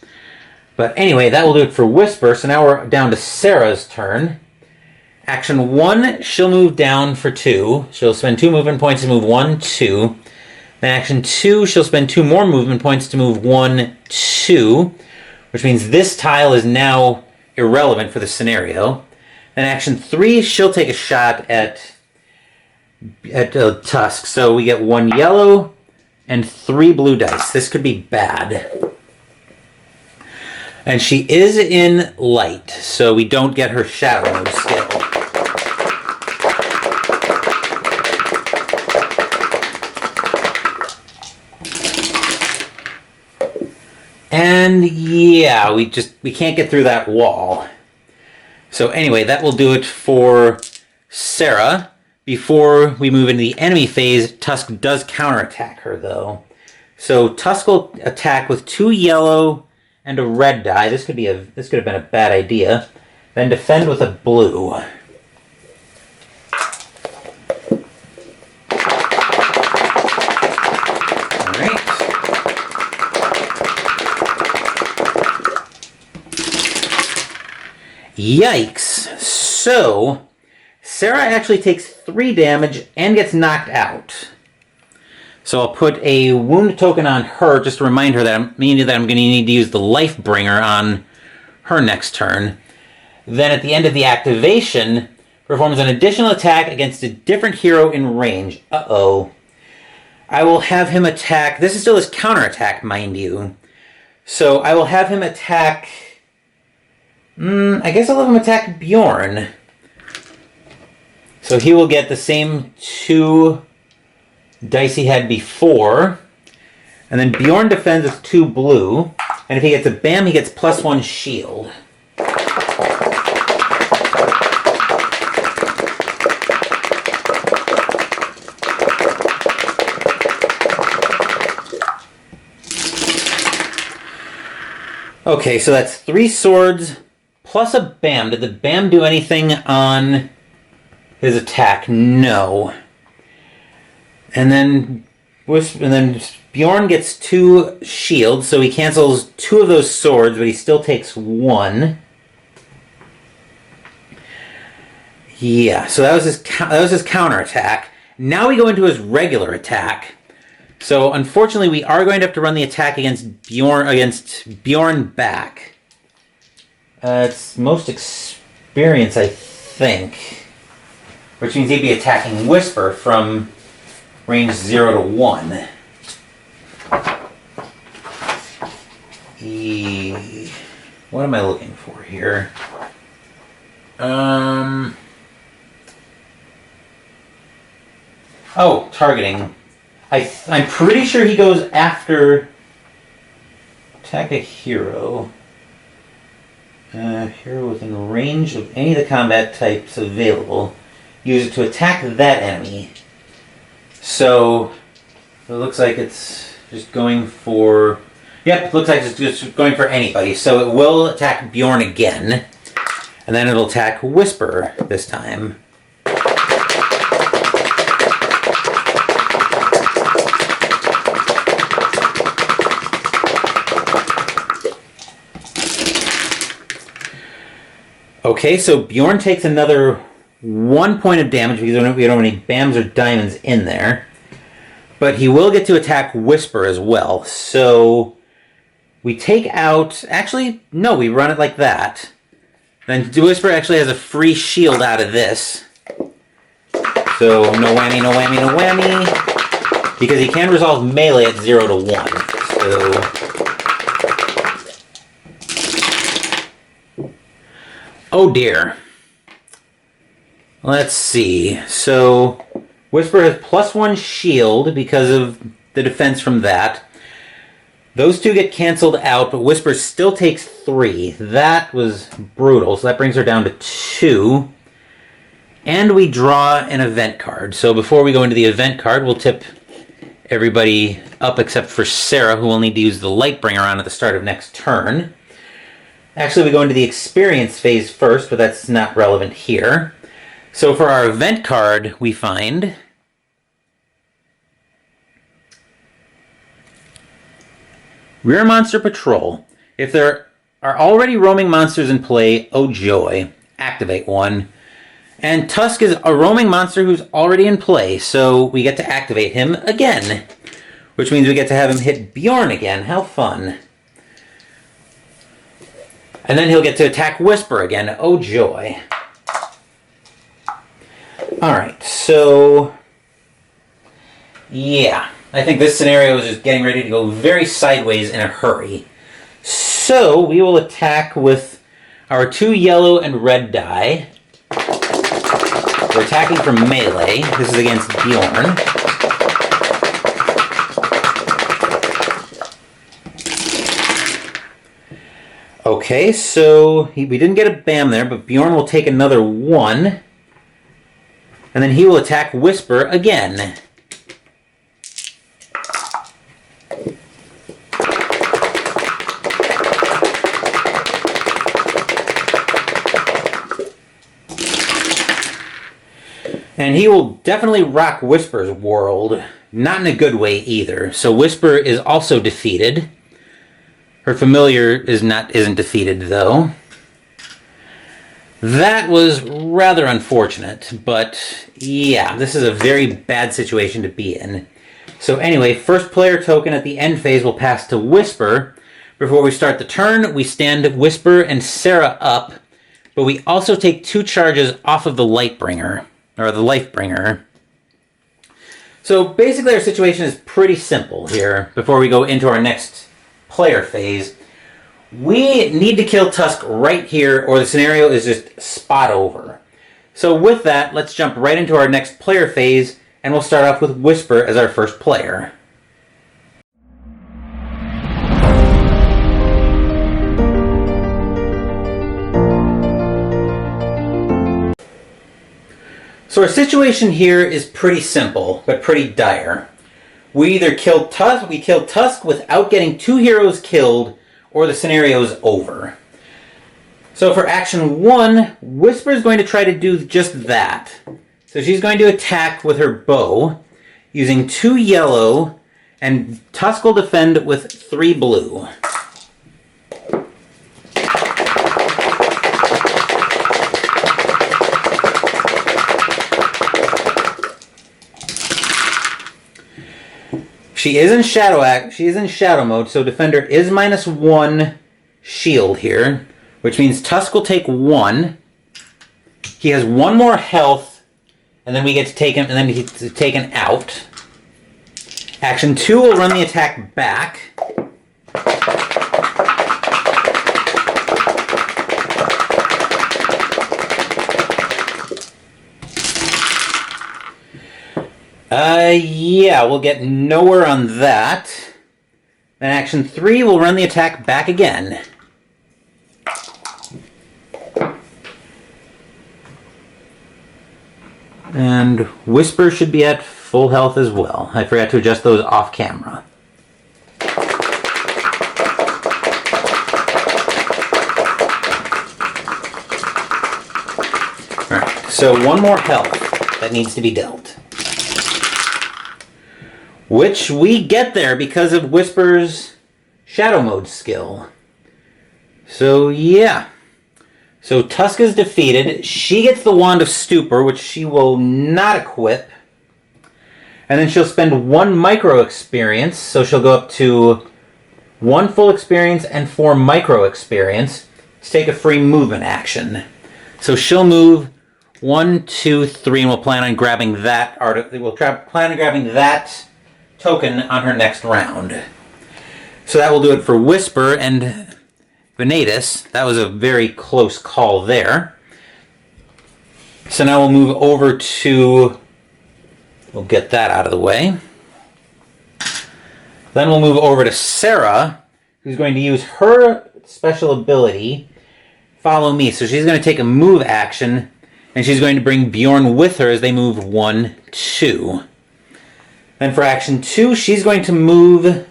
But anyway, that will do it for Whisper. So now we're down to Sarah's turn. Action 1, she'll move down for 2. She'll spend 2 movement points to move 1, 2. Then action 2, she'll spend 2 more movement points to move 1, 2. Which means this tile is now irrelevant for the scenario. Then action 3, she'll take a shot at Tusk. So we get 1 yellow and 3 blue dice. This could be bad. And she is in light, so we don't get her shadow mode skill. And yeah, we can't get through that wall. So anyway, that will do it for Sarah. Before we move into the enemy phase, Tusk does counterattack her though. So Tusk will attack with 2 yellow and a red die. This could have been a bad idea. Then defend with a blue. Yikes. So, Sarah actually takes 3 damage and gets knocked out. So I'll put a wound token on her just to remind her that I'm going to need to use the life bringer on her next turn. Then at the end of the activation, performs an additional attack against a different hero in range. Uh-oh. I will have him attack... This is still his counterattack, mind you. So I will have him attack... I guess I'll have him attack Bjorn. So he will get the same 2 dice he had before. And then Bjorn defends with 2 blue. And if he gets a bam, he gets +1 shield. Okay, so that's 3 swords plus a bam. Did the bam do anything on his attack? No. And then Bjorn gets 2 shields, so he cancels 2 of those swords, but he still takes 1. Yeah, so that was his counterattack. Now we go into his regular attack. So unfortunately, we are going to have to run the attack against Bjorn back. It's most experience, I think, which means he'd be attacking Whisper from range 0 to 1. What am I looking for here? Oh, targeting. I'm pretty sure he goes after attack a hero. hero within range of any of the combat types available. Use it to attack that enemy. So it looks like it's just going for... Yep, looks like it's just going for anybody. So it will attack Bjorn again. And then it'll attack Whisper this time. Okay, so Bjorn takes another 1 point of damage because we don't have any BAMs or diamonds in there. But he will get to attack Whisper as well. So we take out... Actually, no, we run it like that. Then Whisper actually has a free shield out of this. So no whammy, no whammy, no whammy. Because he can resolve melee at 0 to 1. So... Oh dear. Let's see. So, Whisper has +1 shield because of the defense from that. Those two get canceled out, but Whisper still takes 3. That was brutal, so that brings her down to 2. And we draw an event card. So before we go into the event card, we'll tip everybody up except for Sarah, who will need to use the Lightbringer on at the start of next turn. Actually, we go into the experience phase first, but that's not relevant here. So for our event card, we find... Rear Monster Patrol. If there are already roaming monsters in play, oh joy, activate one. And Tusk is a roaming monster who's already in play, so we get to activate him again. Which means we get to have him hit Bjorn again. How fun. And then he'll get to attack Whisper again. Oh joy. Alright, so... yeah. I think this scenario is just getting ready to go very sideways in a hurry. So, we will attack with our 2 yellow and red die. We're attacking from melee. This is against Bjorn. Okay, so we didn't get a BAM there, but Bjorn will take another 1. And then he will attack Whisper again. And he will definitely rock Whisper's world. Not in a good way either. So Whisper is also defeated. Her familiar isn't defeated, though. That was rather unfortunate, but yeah, this is a very bad situation to be in. So anyway, first player token at the end phase will pass to Whisper. Before we start the turn, we stand Whisper and Sarah up, but we also take 2 charges off of the Lightbringer, or the Lifebringer. So basically our situation is pretty simple here before we go into our next player phase. We need to kill Tusk right here, or the scenario is just spot over. So with that, let's jump right into our next player phase, and we'll start off with Whisper as our first player. So our situation here is pretty simple, but pretty dire. We either kill Tusk without getting 2 heroes killed, or the scenario is over. So for action 1, Whisper is going to try to do just that. So she's going to attack with her bow, using 2 yellow, and Tusk will defend with 3 blue. She is in shadow mode, so Defender is -1 shield here, which means Tusk will take 1. He has 1 more health, and then we get to take him, and then he's taken out. Action 2 will run the attack back. Yeah, we'll get nowhere on that. Then action 3 will run the attack back again. And Whisper should be at full health as well. I forgot to adjust those off camera. Alright, so one more health that needs to be dealt. Which we get there because of Whisper's Shadow Mode skill. So yeah. So Tuska's defeated. She gets the Wand of Stupor, which she will not equip. And then she'll spend 1 micro experience. So she'll go up to 1 full experience and 4 micro experience to take a free movement action. So she'll move 1, 2, 3, and we'll plan on grabbing that plan on grabbing that token on her next round. So that will do it for Whisper and Venatus. That was a very close call there. So now we'll move over to... We'll get that out of the way. Then we'll move over to Sarah, who's going to use her special ability, Follow Me. So she's going to take a move action, and she's going to bring Bjorn with her as they move 1, 2. Then for action 2, she's going to move...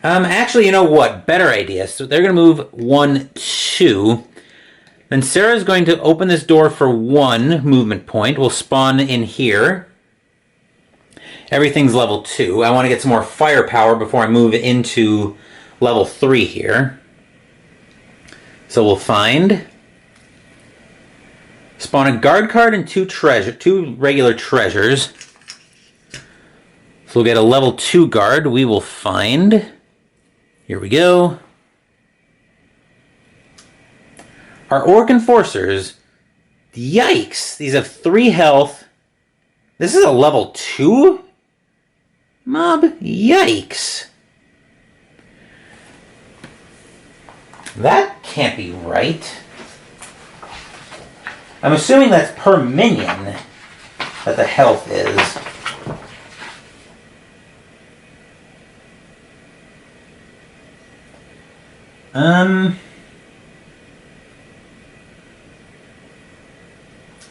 actually, you know what? Better idea. So they're going to move 1, 2. Then Sarah's going to open this door for 1 movement point. We'll spawn in here. Everything's level 2. I want to get some more firepower before I move into level 3 here. So we'll find... Spawn a guard card and 2 regular treasures. So we'll get a level 2 guard. We will find... Here we go. Our Orc Enforcers. Yikes! These have 3 health. This is a level 2 mob? Yikes. That can't be right. I'm assuming that's per minion that the health is.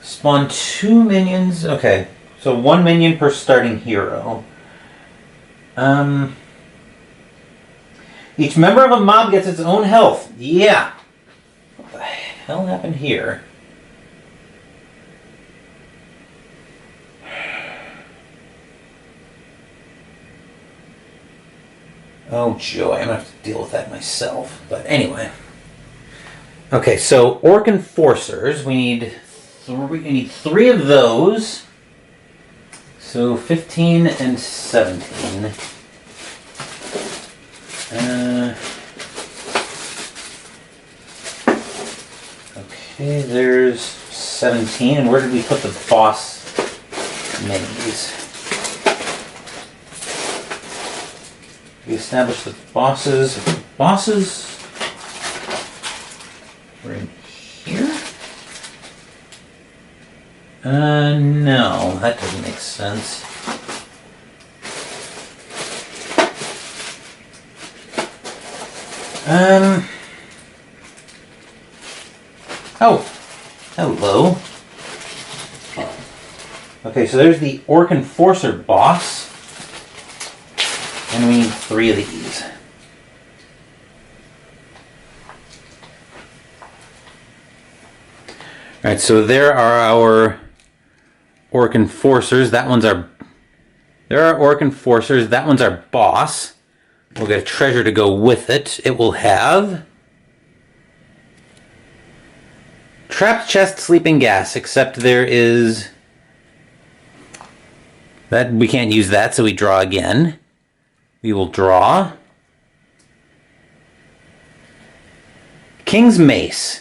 Spawn 2 minions. Okay, so 1 minion per starting hero. Each member of a mob gets its own health. Yeah. What the hell happened here? Oh joy, I'm gonna have to deal with that myself. But anyway. Okay, so Orc Enforcers, we need 3 of those. So 15 and 17. Okay, there's 17. And where did we put the boss minis? We established the bosses. Bosses were in here? No, that doesn't make sense. Oh, hello. Okay, so there's the Orc Enforcer boss. And we need 3 of these. Alright, so there are our Orc Enforcers. That one's our... There are Orc Enforcers. That one's our boss. We'll get a treasure to go with it. It will have... Trapped chest, sleeping gas, except there is... That we can't use that, so we draw again. We will draw. King's Mace.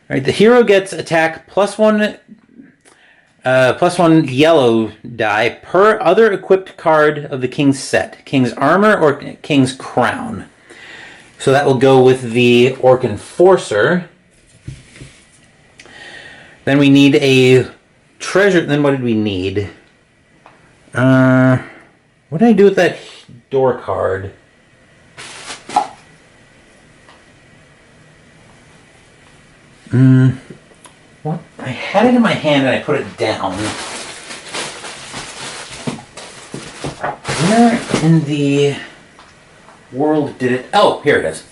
All right, the hero gets attack +1 yellow die per other equipped card of the King's set. King's Armor or King's Crown. So that will go with the Orc Enforcer. Then we need a treasure. Then what did we need? What did I do with that door card? What? I had it in my hand and I put it down. Where in the world did it... Oh, here it is.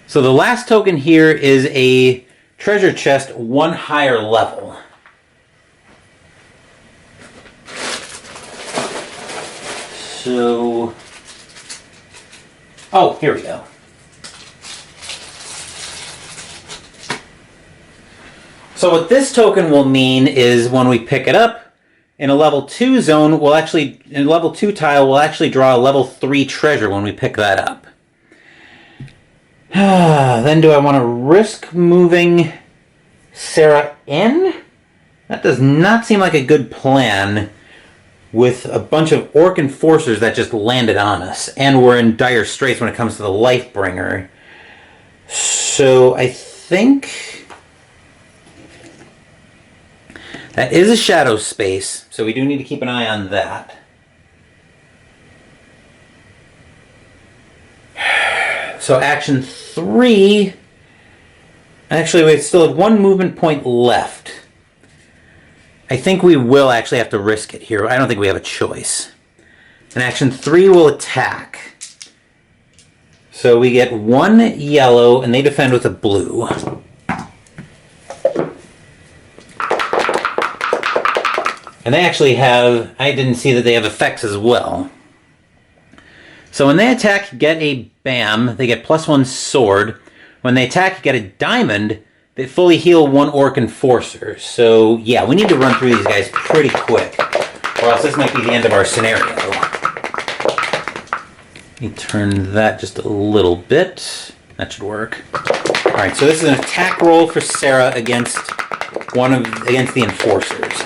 So the last token here is a treasure chest 1 higher level. So... Oh, here we go. So what this token will mean is when we pick it up, in a level 2 zone, in a level 2 tile, we'll actually draw a level 3 treasure when we pick that up. Then do I want to risk moving Sarah in? That does not seem like a good plan with a bunch of orc enforcers that just landed on us. And we're in dire straits when it comes to the Lifebringer. So I think that is a shadow space, so we do need to keep an eye on that. So action 3... Actually, we still have 1 movement point left. I think we will actually have to risk it here. I don't think we have a choice. And action 3 will attack. So we get 1 yellow, and they defend with a blue. And they actually have... I didn't see that they have effects as well. So when they attack, get a BAM. They get +1 sword. When they attack, get a diamond. They fully heal 1 orc enforcer. So yeah, we need to run through these guys pretty quick, or else this might be the end of our scenario. Let me turn that just a little bit. That should work. All right, so this is an attack roll for Sarah against the enforcers.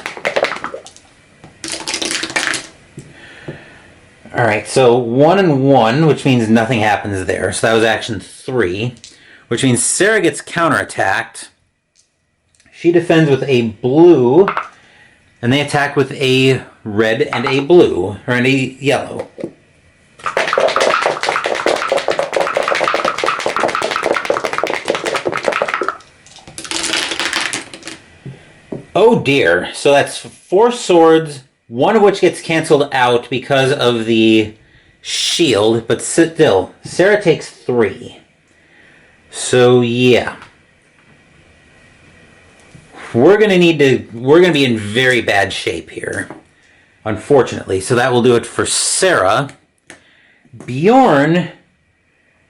All right, so 1 and 1, which means nothing happens there. So that was action 3, which means Sarah gets counterattacked. She defends with a blue, and they attack with a red and a blue, or a yellow. Oh dear, so that's 4 swords, 1 of which gets canceled out because of the shield, but still, Sarah takes 3. So yeah. We're gonna be in very bad shape here, unfortunately. So that will do it for Sarah. Bjorn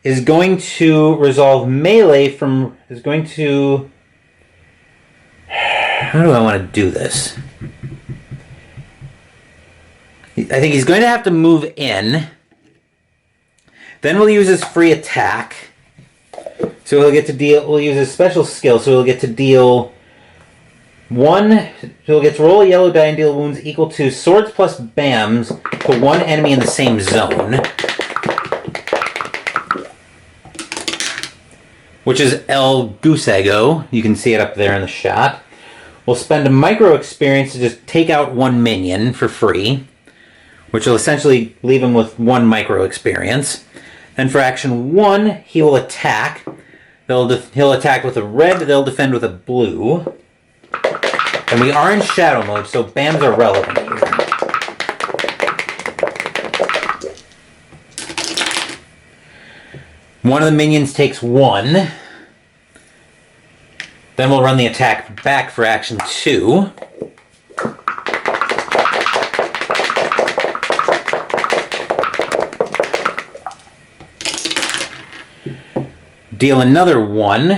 is going to resolve melee how do I want to do this? I think he's going to have to move in. Then we'll use his free attack. So we'll use his special skill, so he'll get to deal 1, he'll get to roll a yellow die and deal wounds equal to swords plus BAMs to 1 enemy in the same zone. Which is El Gusego. You can see it up there in the shot. We'll spend a micro experience to just take out 1 minion for free, which will essentially leave him with 1 micro experience. Then for action 1, he will attack. He'll attack with a red, they'll defend with a blue. And we are in shadow mode, so BAMs are relevant here. One of the minions takes 1. Then we'll run the attack back for action 2. Deal another 1.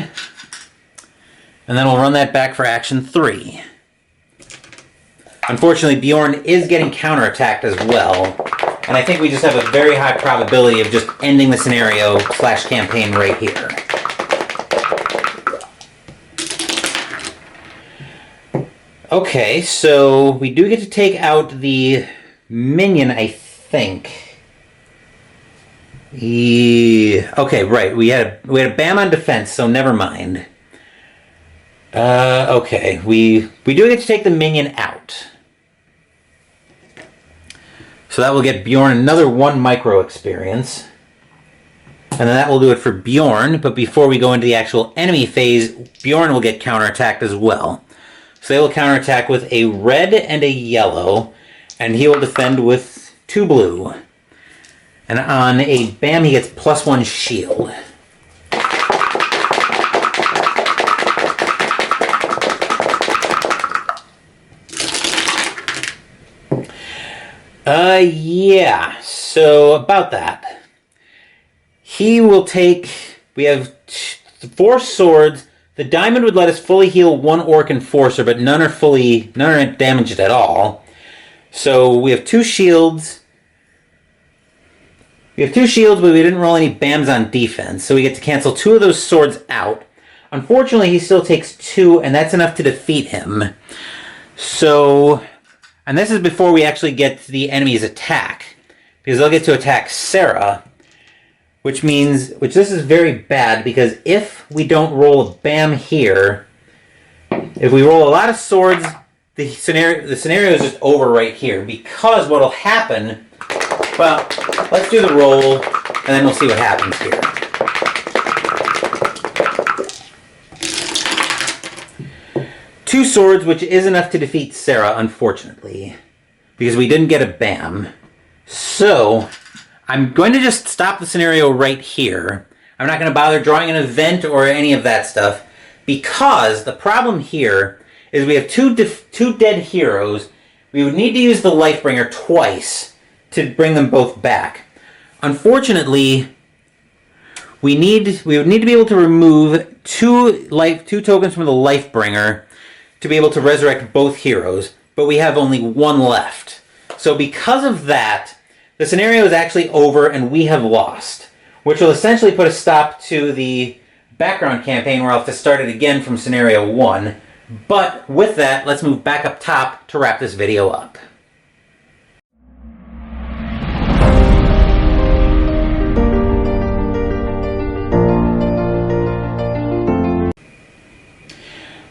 And then we'll run that back for action 3. Unfortunately, Bjorn is getting counterattacked as well. And I think we just have a very high probability of just ending the scenario / campaign right here. Okay, so we do get to take out the minion, I think. Okay, right. We had a BAM on defense, so never mind. Okay, we do get to take the minion out. So that will get Bjorn another 1 micro experience. And then that will do it for Bjorn, but before we go into the actual enemy phase, Bjorn will get counterattacked as well. So they will counterattack with a red and a yellow, And he will defend with 2 blue. And on a BAM, he gets +1 shield. Yeah, so about that. He will take, we have 4 swords. The diamond would let us fully heal 1 orc enforcer, but none are damaged at all. So we have 2 shields. But we didn't roll any BAMs on defense, so we get to cancel 2 of those swords out. Unfortunately, he still takes 2, and that's enough to defeat him. So, and this is before we actually get to the enemy's attack, because they'll get to attack Sarah, which this is very bad, because if we don't roll a BAM here, if we roll a lot of swords, the scenario is just over right here, because what'll happen, well, let's do the roll, and then we'll see what happens here. Two swords, which is enough to defeat Sarah, unfortunately, because we didn't get a BAM. So, I'm going to just stop the scenario right here. I'm not going to bother drawing an event or any of that stuff, because the problem here is we have two dead heroes. We would need to use the Lifebringer twice to bring them both back. Unfortunately, we would need to be able to remove two tokens from the Lifebringer to be able to resurrect both heroes, but we have only 1 left. So because of that, the scenario is actually over and we have lost, which will essentially put a stop to the background campaign where I'll have to start it again from scenario 1. But with that, let's move back up top to wrap this video up.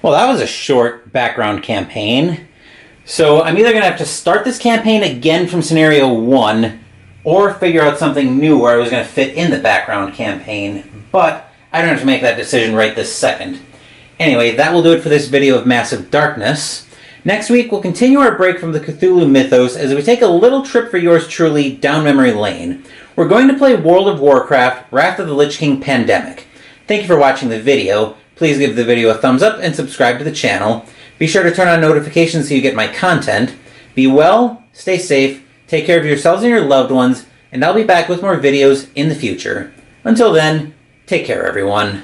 Well, that was a short background campaign. So I'm either going to have to start this campaign again from scenario 1 or figure out something new where I was going to fit in the background campaign, but I don't have to make that decision right this second. Anyway, that will do it for this video of Massive Darkness. Next week, we'll continue our break from the Cthulhu mythos as we take a little trip for yours truly down memory lane. We're going to play World of Warcraft, Wrath of the Lich King Pandemic. Thank you for watching the video. Please give the video a thumbs up and subscribe to the channel. Be sure to turn on notifications so you get my content. Be well, stay safe, take care of yourselves and your loved ones, and I'll be back with more videos in the future. Until then, take care everyone.